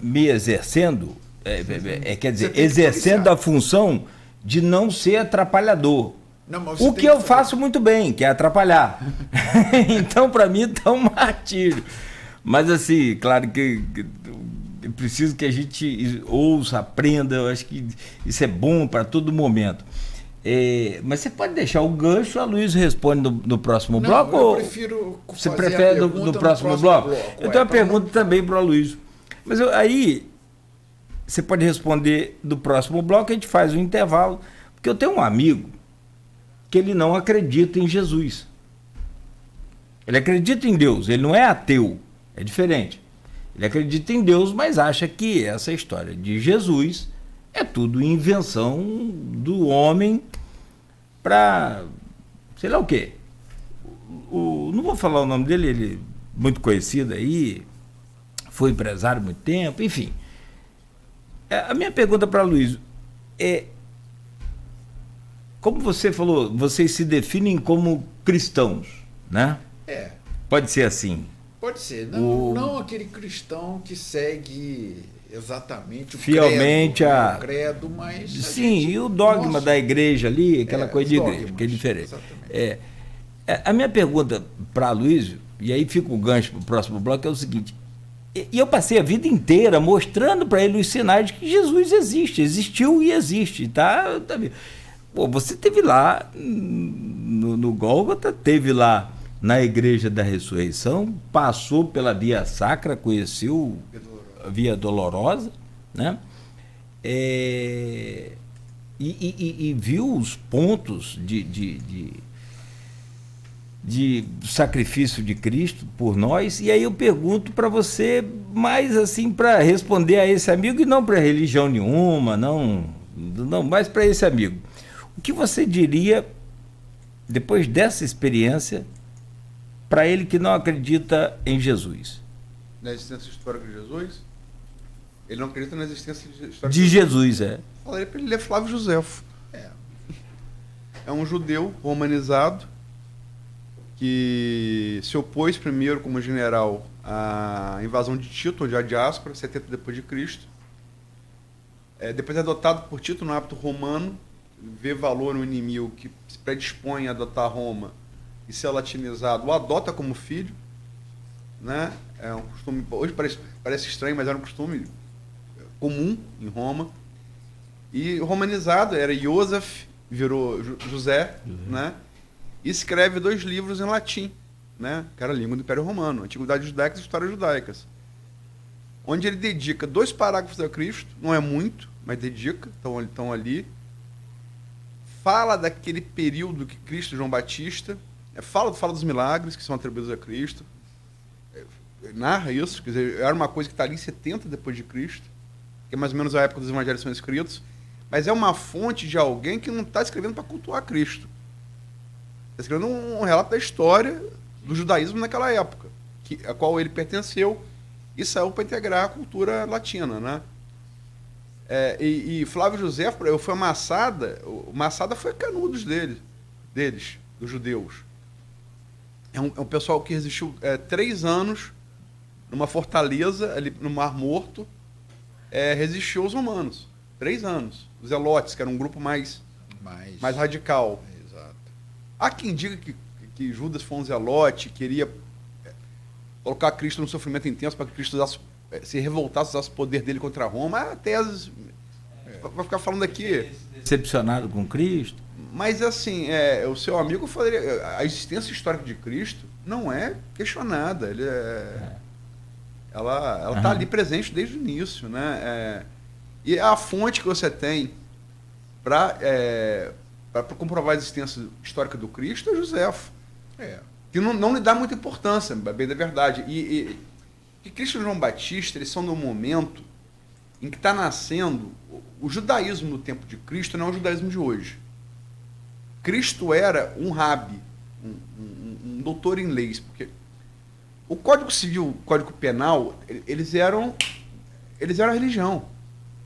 me exercendo, quer dizer, exercendo a função de não ser atrapalhador. Não, o que eu faço muito bem, que é atrapalhar. Então, para mim, está um martírio. Mas, assim, claro que eu preciso que a gente ouça, aprenda. Eu acho que isso é bom para todo momento. Mas você pode deixar o gancho, a Luísa responde no próximo bloco? Eu prefiro você prefere no próximo bloco? Eu tenho uma pergunta também para o Luísa. Mas aí... Você pode responder do próximo bloco, a gente faz um intervalo. Porque eu tenho um amigo que ele não acredita em Jesus. Ele acredita em Deus, ele não é ateu, é diferente. Ele acredita em Deus, mas acha que essa história de Jesus é tudo invenção do homem para sei lá o quê. Não vou falar o nome dele, ele é muito conhecido aí, foi empresário há muito tempo, enfim. A minha pergunta para Luiz é, como você falou, vocês se definem como cristãos, né? Pode ser assim. Pode ser. Não aquele cristão que segue exatamente fielmente o credo, mas... Sim, e o dogma da igreja ali, aquela coisa de igreja, que é diferente. A minha pergunta para Luiz, e aí fica o gancho para o próximo bloco, é o seguinte... E eu passei a vida inteira mostrando para ele os sinais de que Jesus existiu e existe, tá? Pô, você teve lá no Gólgota, teve lá na Igreja da Ressurreição, passou pela Via Sacra, conheceu a Via Dolorosa, né? E viu os pontos do sacrifício de Cristo por nós. E aí eu pergunto para você, mais assim, para responder a esse amigo, e não para religião nenhuma, não, mas para esse amigo. O que você diria, depois dessa experiência, para ele que não acredita em Jesus? Na existência histórica de Jesus? Ele não acredita na existência histórica de Jesus, é. Falaria para ele ler Flávio Josefo. É um judeu romanizado que se opôs primeiro como general à invasão de Tito, onde a diáspora, 70 depois de Cristo. Depois é adotado por Tito no hábito romano, vê valor no inimigo que se predispõe a adotar Roma e ser latinizado, o adota como filho, né? É um costume, hoje parece estranho, mas era um costume comum em Roma. E romanizado, era Joseph, virou José, né? E escreve 2 livros em latim, né? Que era a língua do Império Romano, Antiguidades Judaicas e Histórias Judaicas, onde ele dedica 2 parágrafos a Cristo, não é muito, mas dedica, estão ali. Fala daquele período que Cristo, João Batista, fala dos milagres que são atribuídos a Cristo, narra isso, quer dizer, era uma coisa que está ali em 70 depois de Cristo, que é mais ou menos a época dos evangelhos são escritos, mas é uma fonte de alguém que não está escrevendo para cultuar Cristo. Está escrevendo um relato da história do judaísmo naquela época, a qual ele pertenceu e saiu para integrar a cultura latina, né? E Flávio José foi Massada foi canudos deles, dos judeus. É um pessoal que resistiu 3 anos numa fortaleza ali no Mar Morto, resistiu aos romanos. 3 anos. Os Zelotes, que era um grupo mais radical. Exato. Há quem diga que Judas foi um zelote, queria colocar Cristo no sofrimento intenso para que Cristo se revoltasse, usasse o poder dele contra Roma. Há teses. Vai ficar falando aqui. Decepcionado com Cristo. Mas, assim, o seu amigo falaria, a existência histórica de Cristo não é questionada. Ela está ali presente desde o início, né? E a fonte que você tem para comprovar a existência histórica do Cristo é Josefo. Que não lhe dá muita importância, bem da verdade. E Cristo e João Batista, eles são no momento em que está nascendo o judaísmo no tempo de Cristo, não é o judaísmo de hoje. Cristo era um rabi, um doutor em leis, porque o Código Civil, o Código Penal, eles eram a religião.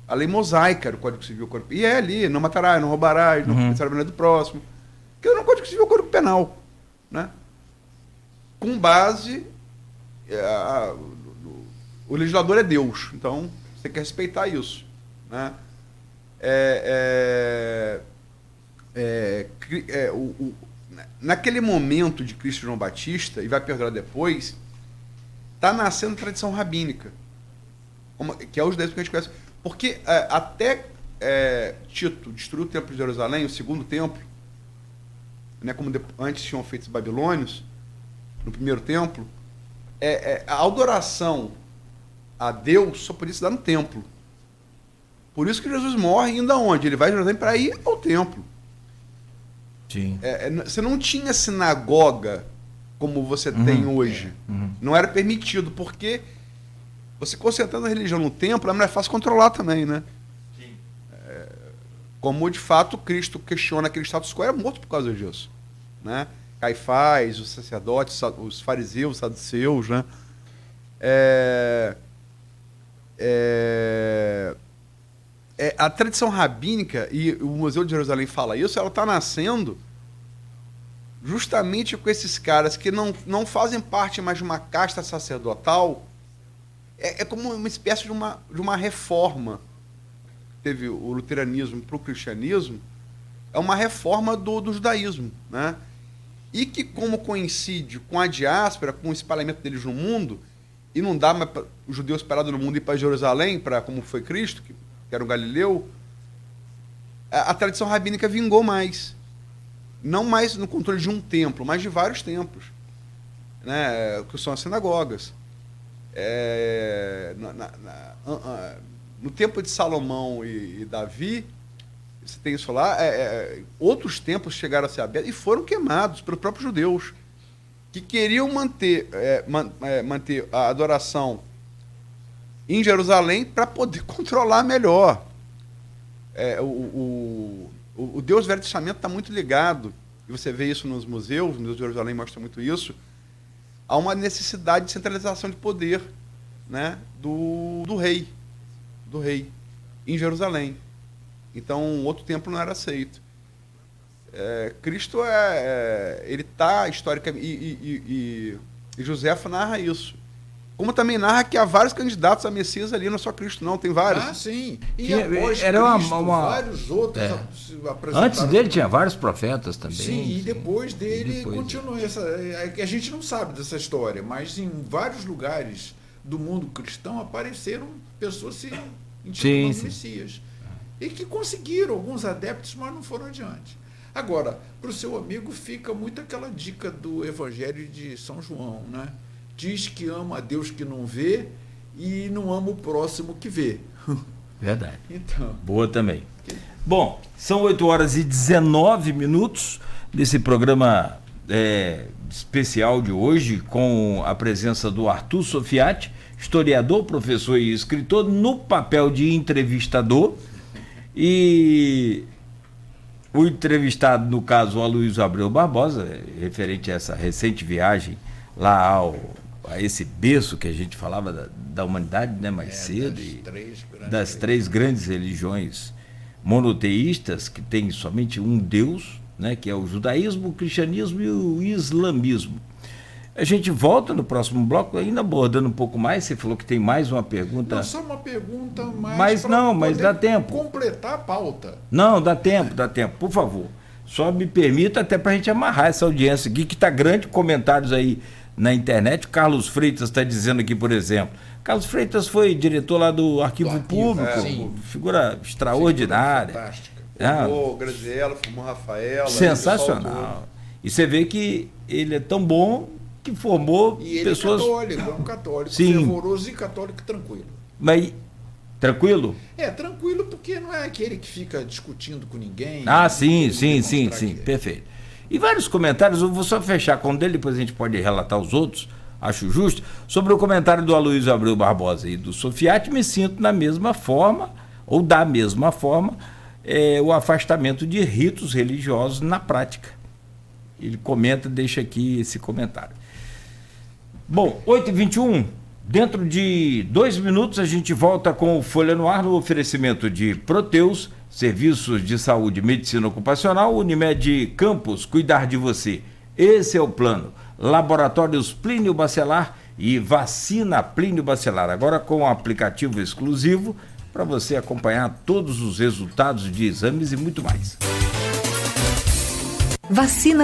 A lei mosaica era o Código Civil. E é ali, não matarás, não roubarás, não pensarás na vida do próximo. Que era o Código Civil, o Código Penal, né? Com base, o legislador é Deus, então você tem que respeitar isso, né? Naquele momento de Cristo e João Batista, e vai perdurar depois, está nascendo a tradição rabínica, que é o judaísmo que a gente conhece. Porque até Tito destruiu o templo de Jerusalém, o segundo templo, né, como antes tinham feito os babilônios, no primeiro templo, a adoração a Deus só podia se dar no templo. Por isso que Jesus morre indo aonde? Ele vai a Jerusalém para ir ao templo. Sim. Você não tinha sinagoga como você tem hoje. Não era permitido, porque você concentrando a religião no templo é mais fácil controlar também, né? Sim. Como de fato Cristo questiona aquele status quo, é morto por causa disso, né? Caifás, os sacerdotes, os fariseus, os saduceus, né? A tradição rabínica, e o Museu de Jerusalém fala isso, ela está nascendo justamente com esses caras que não fazem parte mais de uma casta sacerdotal. É como uma espécie de uma reforma. Teve o luteranismo para o cristianismo, é uma reforma do judaísmo, né? E que, como coincide com a diáspora, com o espalhamento deles no mundo, e não dá mais para o judeu espalhado no mundo ir para Jerusalém, como foi Cristo, que era o Galileu, a tradição rabínica vingou mais. Não mais no controle de um templo, mas de vários templos, né? Que são as sinagogas. No tempo de Salomão e Davi, você tem isso lá, outros templos chegaram a ser abertos e foram queimados pelos próprios judeus. que queriam manter a adoração em Jerusalém para poder controlar melhor. O Deus Velho Testamento está muito ligado, e você vê isso nos museus, o Museu de Jerusalém mostra muito isso, há uma necessidade de centralização de poder, né, do rei em Jerusalém. Então, outro templo não era aceito. Cristo ele está historicamente, e Joséfo narra isso. Como também narra que há vários candidatos a Messias ali, não é só Cristo não, tem vários. Ah, sim. E Tinha- após era Cristo, vários outros se apresentaram. Antes dele tinha vários profetas também. Sim, e depois dele depois continua a gente não sabe dessa história, mas em vários lugares do mundo cristão apareceram pessoas se intitulando Sim. Messias. E que conseguiram alguns adeptos, mas não foram adiante. Agora, para o seu amigo fica muito aquela dica do Evangelho de São João, né? Diz que ama a Deus que não vê e não ama o próximo que vê. Verdade. Então, Boa também. Bom, são 8h19 desse programa especial de hoje, com a presença do Arthur Sofiati, historiador, professor e escritor, no papel de entrevistador. E o entrevistado, no caso, o Aloysio Abreu Barbosa, referente a essa recente viagem lá a esse berço que a gente falava da humanidade, né, mais cedo, das três grandes religiões monoteístas, que tem somente um Deus, né, que é o judaísmo, o cristianismo e o islamismo. A gente volta no próximo bloco, ainda abordando um pouco mais. Você falou que tem mais uma pergunta. não, só uma pergunta mais. Mas pra não, mas poder dá tempo. completar a pauta. Não, dá tempo, por favor. Só me permita, até para a gente amarrar essa audiência aqui, que está grande, comentários aí na internet. O Carlos Freitas está dizendo aqui, por exemplo. Carlos Freitas foi diretor lá do Arquivo Público, sim. figura extraordinária. Fantástica. Formou Graziella, formou Rafaela. Sensacional. E você vê que ele é tão bom que formou E ele pessoas. é um católico Sim. fervoroso e católico tranquilo. Mas tranquilo? Tranquilo porque não é aquele que fica discutindo com ninguém. Ah, sim, Ele sim, demonstrar sim, que- perfeito. E vários comentários, eu vou só fechar com um dele, depois a gente pode relatar os outros, acho justo, sobre o comentário do Aloysio Abreu Barbosa e do Sofiati. Me sinto na mesma forma, ou da mesma forma, o afastamento de ritos religiosos na prática. Ele comenta, deixa aqui esse comentário. Bom, 8h21, dentro de 2 minutos a gente volta com o Folha no Ar, no oferecimento de Proteus, Serviços de Saúde e Medicina Ocupacional, Unimed Campos, cuidar de você. Esse é o plano. Laboratórios Plínio Bacelar e Vacina Plínio Bacelar, agora com um aplicativo exclusivo para você acompanhar todos os resultados de exames e muito mais. Vacina